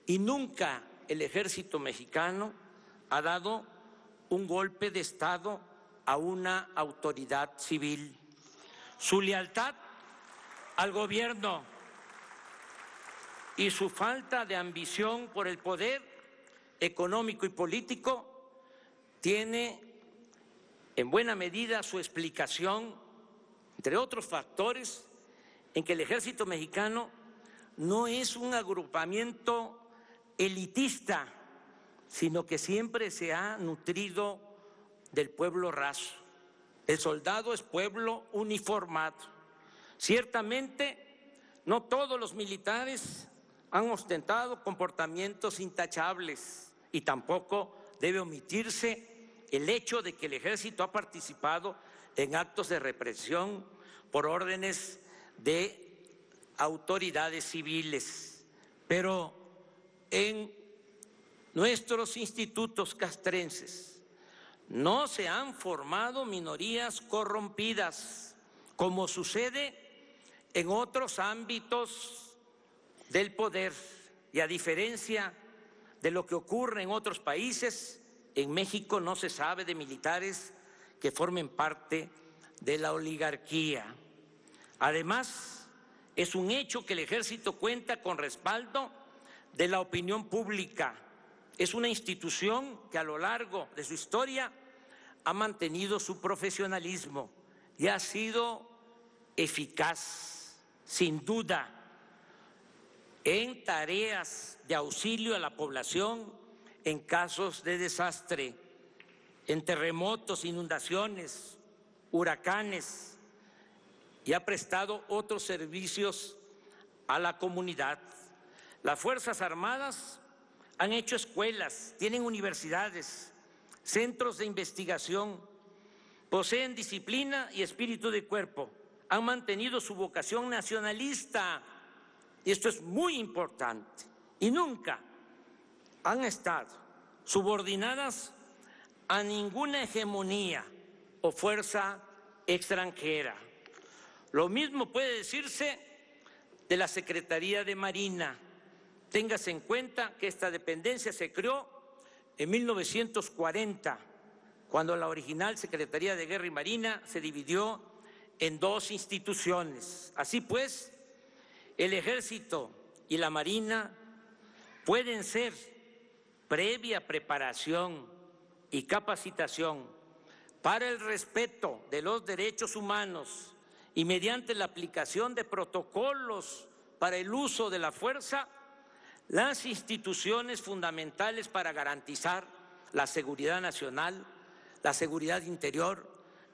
y nunca el ejército mexicano ha dado un golpe de Estado a una autoridad civil. Su lealtad al gobierno y su falta de ambición por el poder económico y político tiene en buena medida su explicación, entre otros factores, en que el ejército mexicano no es un agrupamiento elitista sino que siempre se ha nutrido del pueblo raso. El soldado es pueblo uniformado. Ciertamente, no todos los militares han ostentado comportamientos intachables y tampoco debe omitirse el hecho de que el ejército ha participado en actos de represión por órdenes de autoridades civiles. Pero en nuestros institutos castrenses no se han formado minorías corrompidas, como sucede en otros ámbitos del poder. Y a diferencia de lo que ocurre en otros países, en México no se sabe de militares que formen parte de la oligarquía. Además, es un hecho que el ejército cuenta con respaldo de la opinión pública. Es una institución que a lo largo de su historia ha mantenido su profesionalismo y ha sido eficaz, sin duda, en tareas de auxilio a la población en casos de desastre, en terremotos, inundaciones, huracanes, y ha prestado otros servicios a la comunidad. Las Fuerzas Armadas han hecho escuelas, tienen universidades, centros de investigación, poseen disciplina y espíritu de cuerpo, han mantenido su vocación nacionalista, y esto es muy importante, y nunca han estado subordinadas a ninguna hegemonía o fuerza extranjera. Lo mismo puede decirse de la Secretaría de Marina. Téngase en cuenta que esta dependencia se creó en 1940, cuando la original Secretaría de Guerra y Marina se dividió en dos instituciones. Así pues, el Ejército y la Marina pueden ser previa preparación y capacitación para el respeto de los derechos humanos y mediante la aplicación de protocolos para el uso de la fuerza, las instituciones fundamentales para garantizar la seguridad nacional, la seguridad interior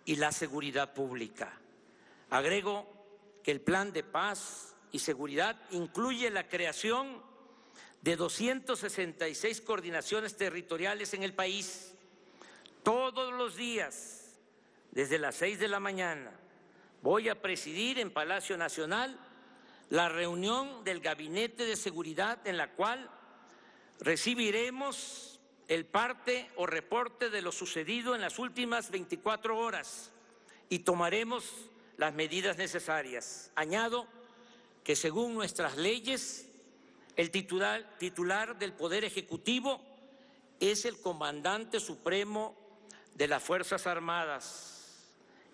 y la seguridad pública. Agrego que el Plan de Paz y Seguridad incluye la creación de 266 coordinaciones territoriales en el país. Todos los días, desde las 6 de la mañana, voy a presidir en Palacio Nacional la reunión del Gabinete de Seguridad, en la cual recibiremos el parte o reporte de lo sucedido en las últimas 24 horas y tomaremos las medidas necesarias. Añado que según nuestras leyes, el titular del Poder Ejecutivo es el comandante supremo de las Fuerzas Armadas,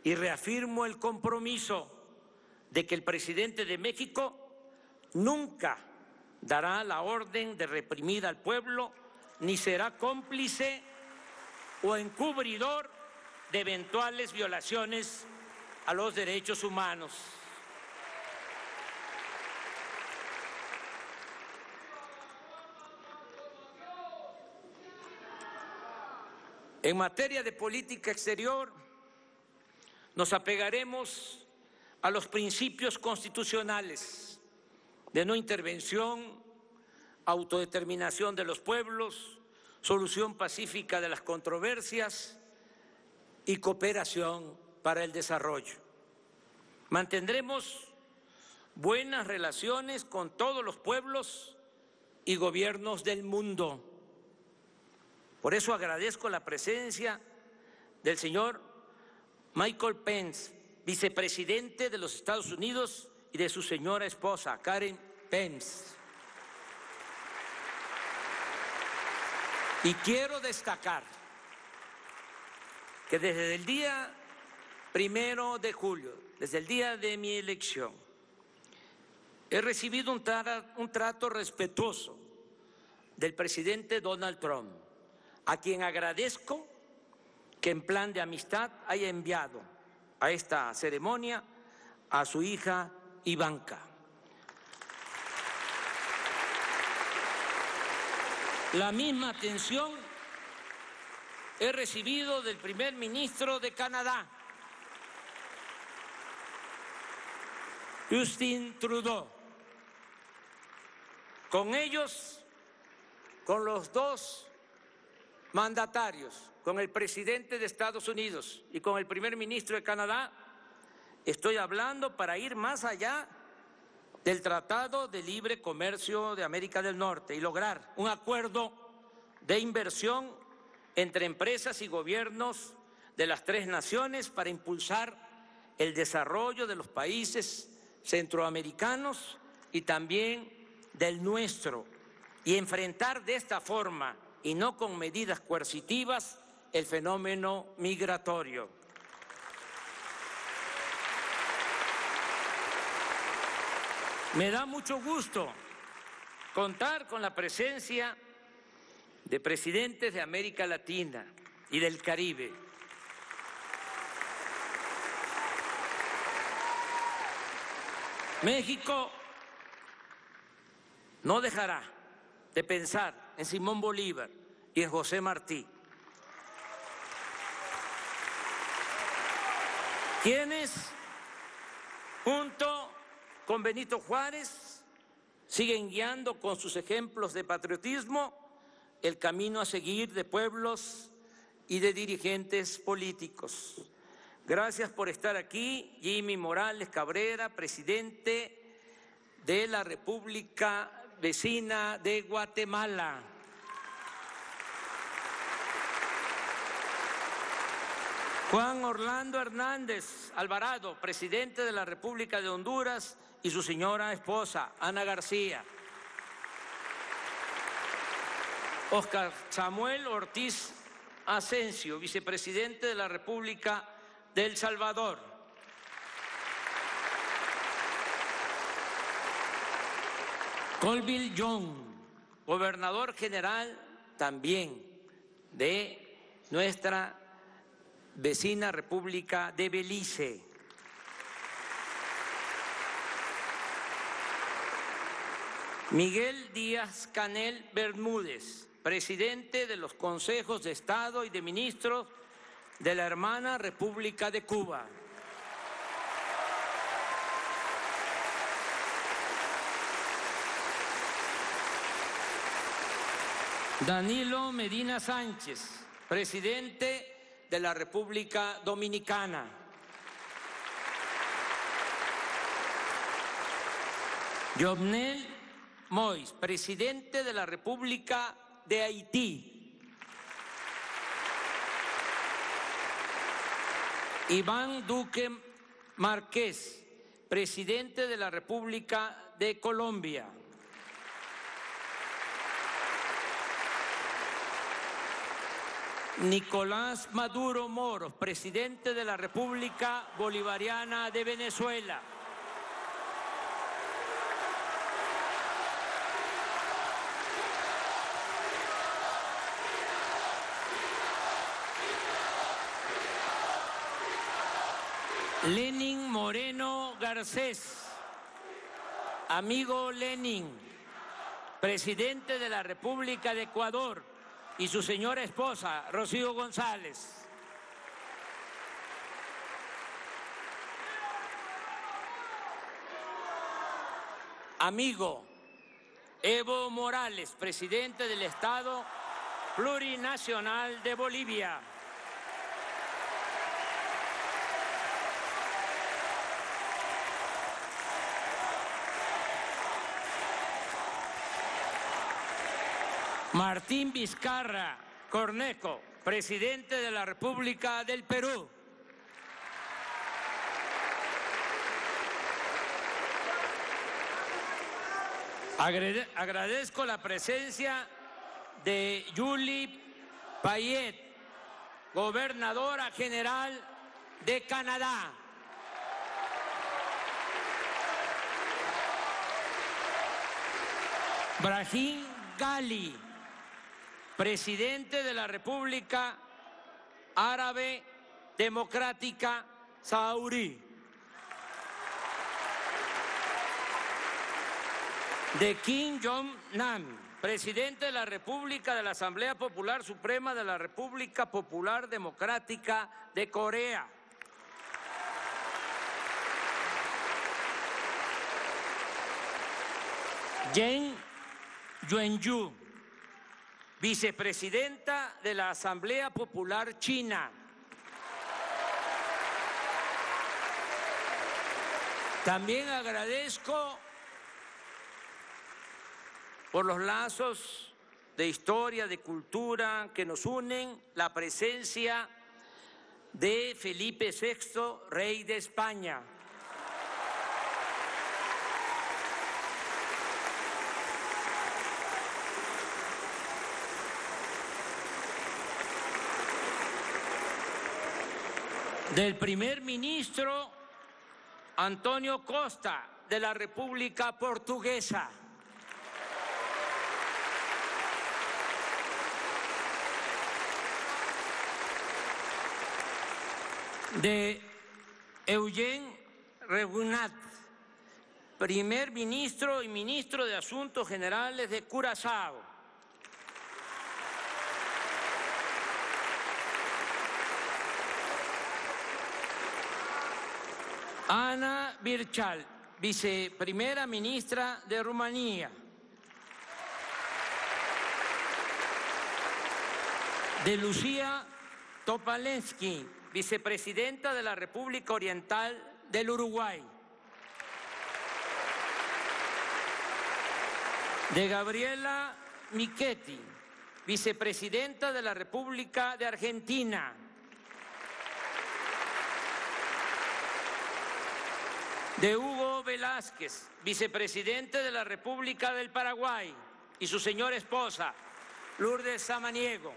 y reafirmo el compromiso de que el presidente de México nunca dará la orden de reprimir al pueblo ni será cómplice o encubridor de eventuales violaciones a los derechos humanos. En materia de política exterior, nos apegaremos a los principios constitucionales de no intervención, autodeterminación de los pueblos, solución pacífica de las controversias y cooperación para el desarrollo. Mantendremos buenas relaciones con todos los pueblos y gobiernos del mundo. Por eso agradezco la presencia del señor Michael Pence, vicepresidente de los Estados Unidos, y de su señora esposa, Karen Pence. Y quiero destacar que desde el día 1 de julio, desde el día de mi elección, he recibido un trato respetuoso del presidente Donald Trump, a quien agradezco que en plan de amistad haya enviado a esta ceremonia a su hija Ivanka. La misma atención he recibido del primer ministro de Canadá, Justin Trudeau. Con ellos, con los dos mandatarios, con el presidente de Estados Unidos y con el primer ministro de Canadá, estoy hablando para ir más allá del Tratado de Libre Comercio de América del Norte y lograr un acuerdo de inversión entre empresas y gobiernos de las tres naciones para impulsar el desarrollo de los países centroamericanos y también del nuestro, y enfrentar de esta forma y no con medidas coercitivas el fenómeno migratorio. Me da mucho gusto contar con la presencia de presidentes de América Latina y del Caribe. México no dejará de pensar en Simón Bolívar y en José Martí, quienes, junto con Benito Juárez, siguen guiando con sus ejemplos de patriotismo el camino a seguir de pueblos y de dirigentes políticos. Gracias por estar aquí, Jimmy Morales Cabrera, presidente de la República Vecina de Guatemala. Juan Orlando Hernández Alvarado, presidente de la República de Honduras, y su señora esposa, Ana García. Óscar Samuel Ortiz Asensio, vicepresidente de la República de El Salvador. Colville Young, gobernador general también de nuestra vecina República de Belice. Miguel Díaz-Canel Bermúdez, presidente de los consejos de Estado y de ministros de la hermana República de Cuba. Danilo Medina Sánchez, presidente de la República Dominicana. Jovenel Moïse, presidente de la República de Haití. Iván Duque Márquez, presidente de la República de Colombia. Nicolás Maduro Moros, presidente de la República Bolivariana de Venezuela. Lenin Moreno Garcés, amigo Lenin, presidente de la República de Ecuador, y su señora esposa, Rocío González. Amigo Evo Morales, presidente del Estado Plurinacional de Bolivia. Martín Vizcarra Cornejo, presidente de la República del Perú. Agradezco la presencia de Julie Payet, gobernadora general de Canadá. Brahim Ghali, presidente de la República Árabe Democrática Saharaui. de Kim Jong-nam, presidente de la República de la Asamblea Popular Suprema de la República Popular Democrática de Corea. Jen Yuanyu, vicepresidenta de la Asamblea Popular China. También agradezco por los lazos de historia, de cultura que nos unen, la presencia de Felipe VI, rey de España. Del primer ministro Antonio Costa, de la República Portuguesa. De Eugene Regunat, primer ministro y ministro de Asuntos Generales de Curazao. Ana Birchal, viceprimera ministra de Rumanía. De Lucía Topalensky, vicepresidenta de la República Oriental del Uruguay. De Gabriela Michetti, vicepresidenta de la República de Argentina. De Hugo Velázquez, vicepresidente de la República del Paraguay, y su señora esposa, Lourdes Samaniego.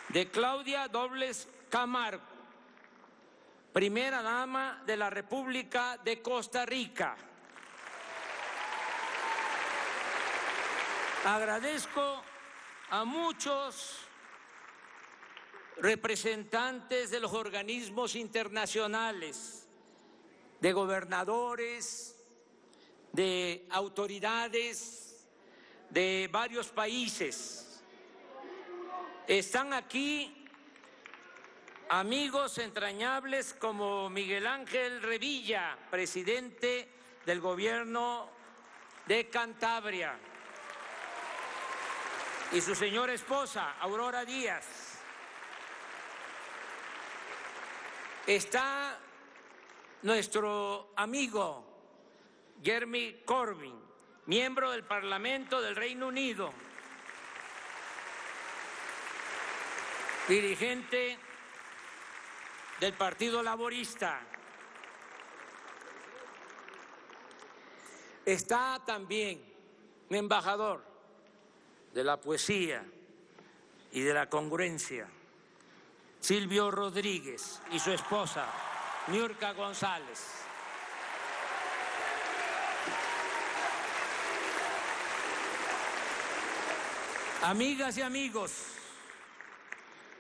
De Claudia Dobles Camargo, primera dama de la República de Costa Rica. Agradezco a muchos representantes de los organismos internacionales, de gobernadores, de autoridades de varios países. Están aquí amigos entrañables como Miguel Ángel Revilla, presidente del gobierno de Cantabria, y su señora esposa, Aurora Díaz. Está nuestro amigo Jeremy Corbyn, miembro del Parlamento del Reino Unido, dirigente del Partido Laborista. Está también un embajador de la poesía y de la congruencia, Silvio Rodríguez, y su esposa, Niurka González. Amigas y amigos,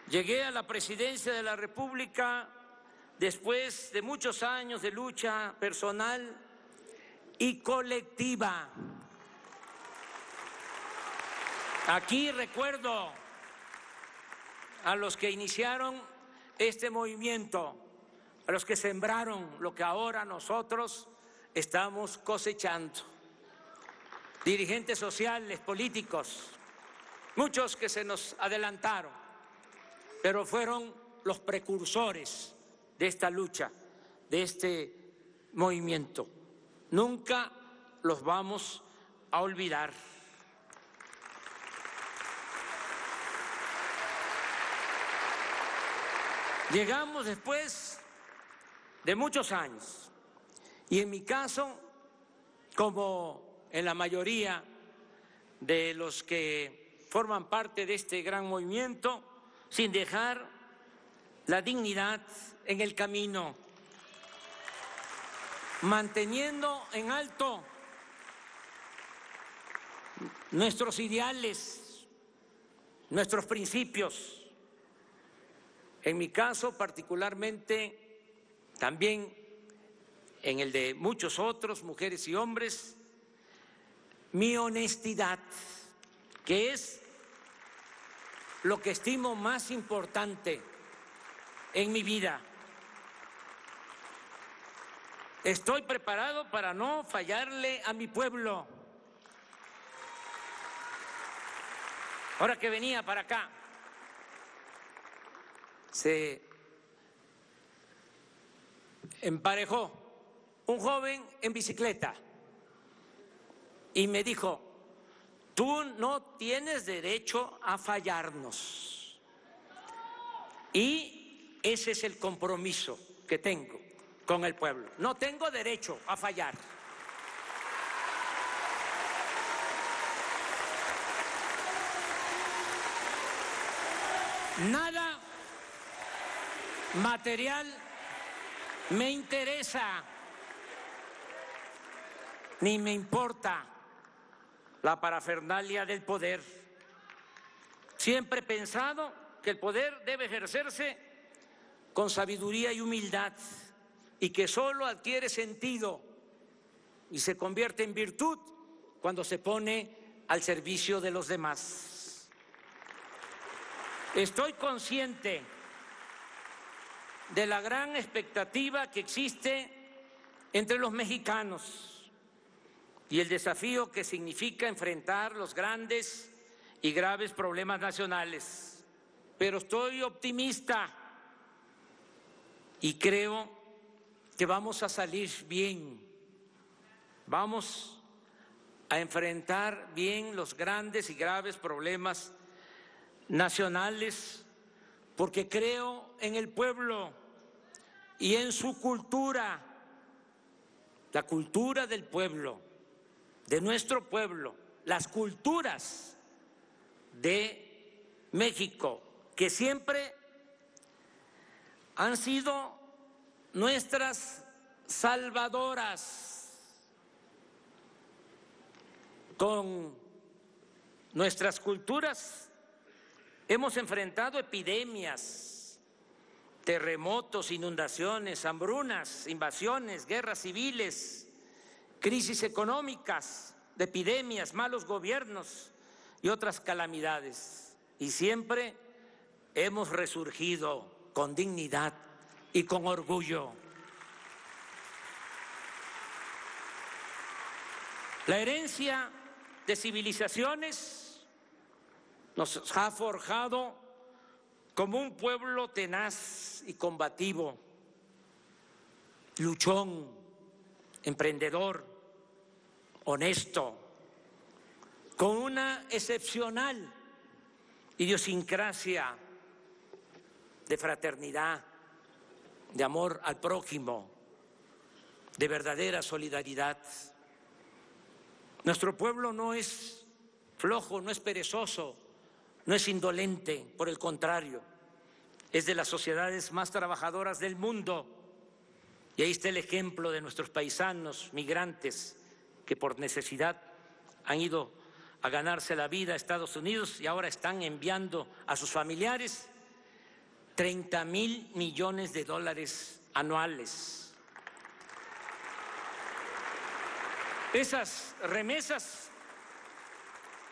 llegué a la presidencia de la República después de muchos años de lucha personal y colectiva. Aquí recuerdo a los que iniciaron este movimiento, a los que sembraron lo que ahora nosotros estamos cosechando. Dirigentes sociales, políticos, muchos que se nos adelantaron, pero fueron los precursores de esta lucha, de este movimiento. Nunca los vamos a olvidar. Llegamos después de muchos años y en mi caso, como en la mayoría de los que forman parte de este gran movimiento, sin dejar la dignidad en el camino, manteniendo en alto nuestros ideales, nuestros principios. En mi caso, particularmente, también en el de muchos otros, mujeres y hombres, mi honestidad, que es lo que estimo más importante en mi vida. Estoy preparado para no fallarle a mi pueblo. Ahora que venía para acá, se emparejó un joven en bicicleta y me dijo: tú no tienes derecho a fallarnos. Y ese es el compromiso que tengo con el pueblo. No tengo derecho a fallar. Nada material me interesa, ni me importa la parafernalia del poder. Siempre he pensado que el poder debe ejercerse con sabiduría y humildad, y que solo adquiere sentido y se convierte en virtud cuando se pone al servicio de los demás. Estoy consciente de la gran expectativa que existe entre los mexicanos y el desafío que significa enfrentar los grandes y graves problemas nacionales. Pero estoy optimista y creo que vamos a salir bien, vamos a enfrentar bien los grandes y graves problemas nacionales, porque creo en el pueblo y en su cultura, la cultura del pueblo, de nuestro pueblo, las culturas de México, que siempre han sido nuestras salvadoras. Con nuestras culturas hemos enfrentado epidemias, terremotos, inundaciones, hambrunas, invasiones, guerras civiles, crisis económicas, de epidemias, malos gobiernos y otras calamidades. Y siempre hemos resurgido con dignidad y con orgullo. La herencia de civilizaciones nos ha forjado como un pueblo tenaz y combativo, luchón, emprendedor, honesto, con una excepcional idiosincrasia de fraternidad, de amor al prójimo, de verdadera solidaridad. Nuestro pueblo no es flojo, no es perezoso, no es indolente, por el contrario, es de las sociedades más trabajadoras del mundo. Y ahí está el ejemplo de nuestros paisanos migrantes que por necesidad han ido a ganarse la vida a Estados Unidos y ahora están enviando a sus familiares 30,000 millones de dólares anuales. Esas remesas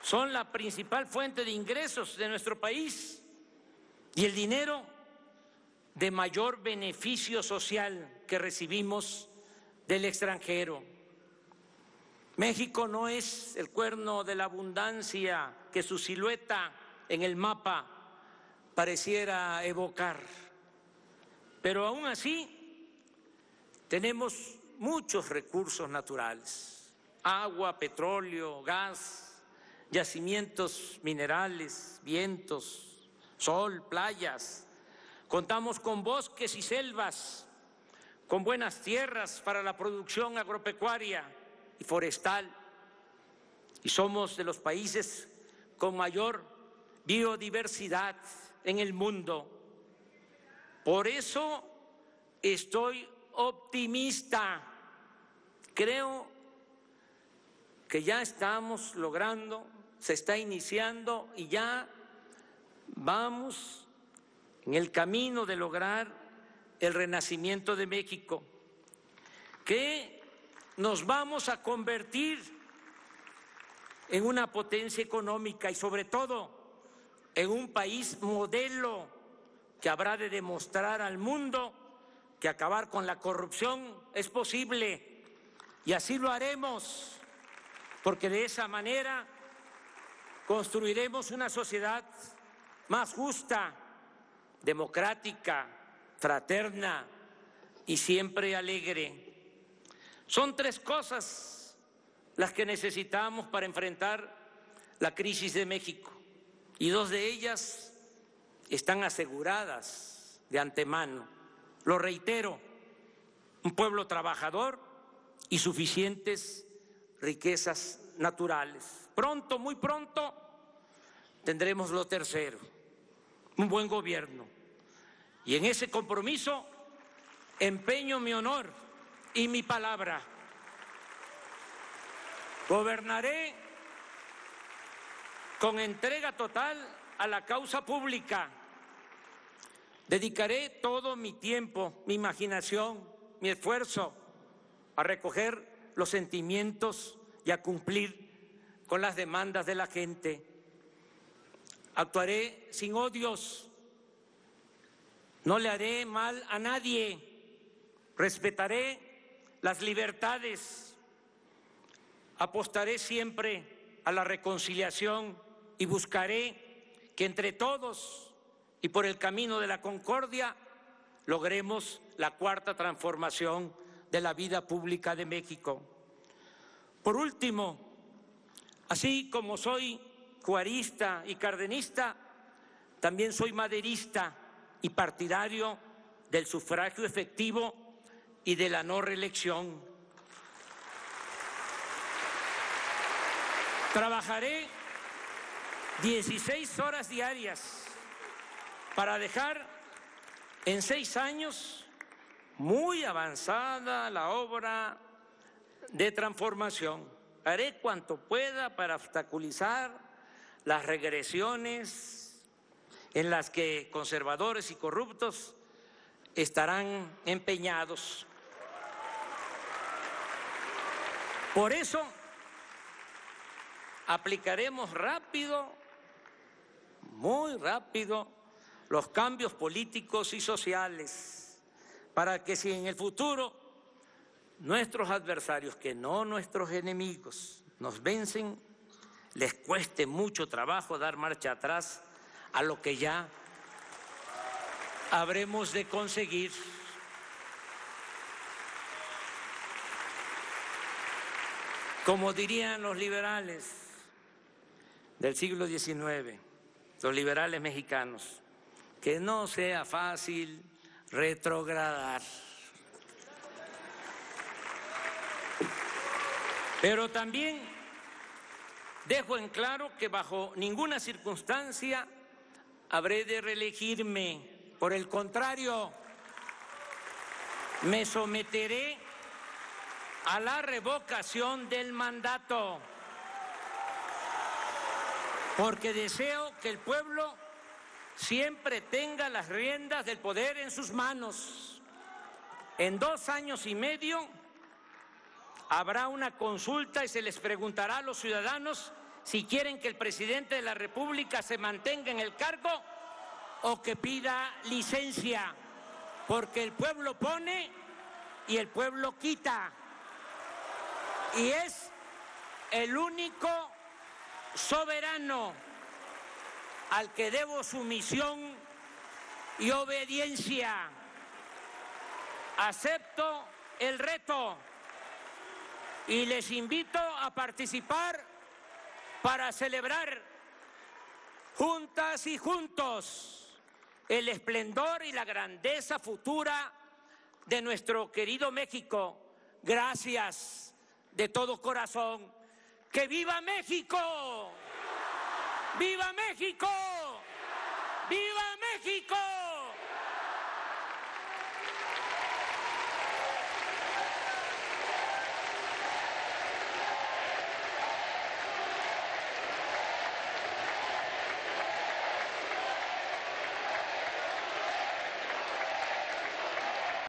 son la principal fuente de ingresos de nuestro país y el dinero de mayor beneficio social que recibimos del extranjero. México no es el cuerno de la abundancia que su silueta en el mapa pareciera evocar, pero aún así tenemos muchos recursos naturales: agua, petróleo, gas, yacimientos minerales, vientos, sol, playas. Contamos con bosques y selvas, con buenas tierras para la producción agropecuaria y forestal, y somos de los países con mayor biodiversidad en el mundo. Por eso estoy optimista. Creo que ya estamos logrando, se está iniciando y ya vamos en el camino de lograr el renacimiento de México. que nos vamos a convertir en una potencia económica y sobre todo en un país modelo que habrá de demostrar al mundo que acabar con la corrupción es posible, y así lo haremos, porque de esa manera construiremos una sociedad más justa, democrática, fraterna y siempre alegre. Son 3 cosas las que necesitamos para enfrentar la crisis de México, y 2 de ellas están aseguradas de antemano. Lo reitero: un pueblo trabajador y suficientes riquezas naturales. Pronto, muy pronto, tendremos lo tercero: un buen gobierno. Y en ese compromiso empeño mi honor y mi palabra. Gobernaré con entrega total a la causa pública. Dedicaré todo mi tiempo, mi imaginación, mi esfuerzo a recoger los sentimientos y a cumplir con las demandas de la gente. Actuaré sin odios, no le haré mal a nadie, respetaré las libertades, apostaré siempre a la reconciliación y buscaré que entre todos y por el camino de la concordia logremos la 4ª transformación de la vida pública de México. Por último, así como soy juarista y cardenista, también soy maderista y partidario del sufragio efectivo y de la no reelección. Trabajaré 16 horas diarias para dejar en 6 años muy avanzada la obra de transformación. Haré cuanto pueda para obstaculizar las regresiones en las que conservadores y corruptos estarán empeñados. Por eso aplicaremos rápido, muy rápido, los cambios políticos y sociales para que si en el futuro nuestros adversarios, que no nuestros enemigos, nos vencen, les cueste mucho trabajo dar marcha atrás a lo que ya habremos de conseguir. Como dirían los liberales del siglo XIX, los liberales mexicanos, que no sea fácil retrogradar. Pero también dejo en claro que bajo ninguna circunstancia habré de reelegirme. Por el contrario, me someteré a la revocación del mandato, porque deseo que el pueblo siempre tenga las riendas del poder en sus manos. En 2 años y medio habrá una consulta y se les preguntará a los ciudadanos si quieren que el presidente de la República se mantenga en el cargo o que pida licencia, porque el pueblo pone y el pueblo quita. Y es el único soberano al que debo sumisión y obediencia. Acepto el reto y les invito a participar para celebrar juntas y juntos el esplendor y la grandeza futura de nuestro querido México. Gracias de todo corazón. ¡Que viva México! ¡Viva México! ¡Viva México!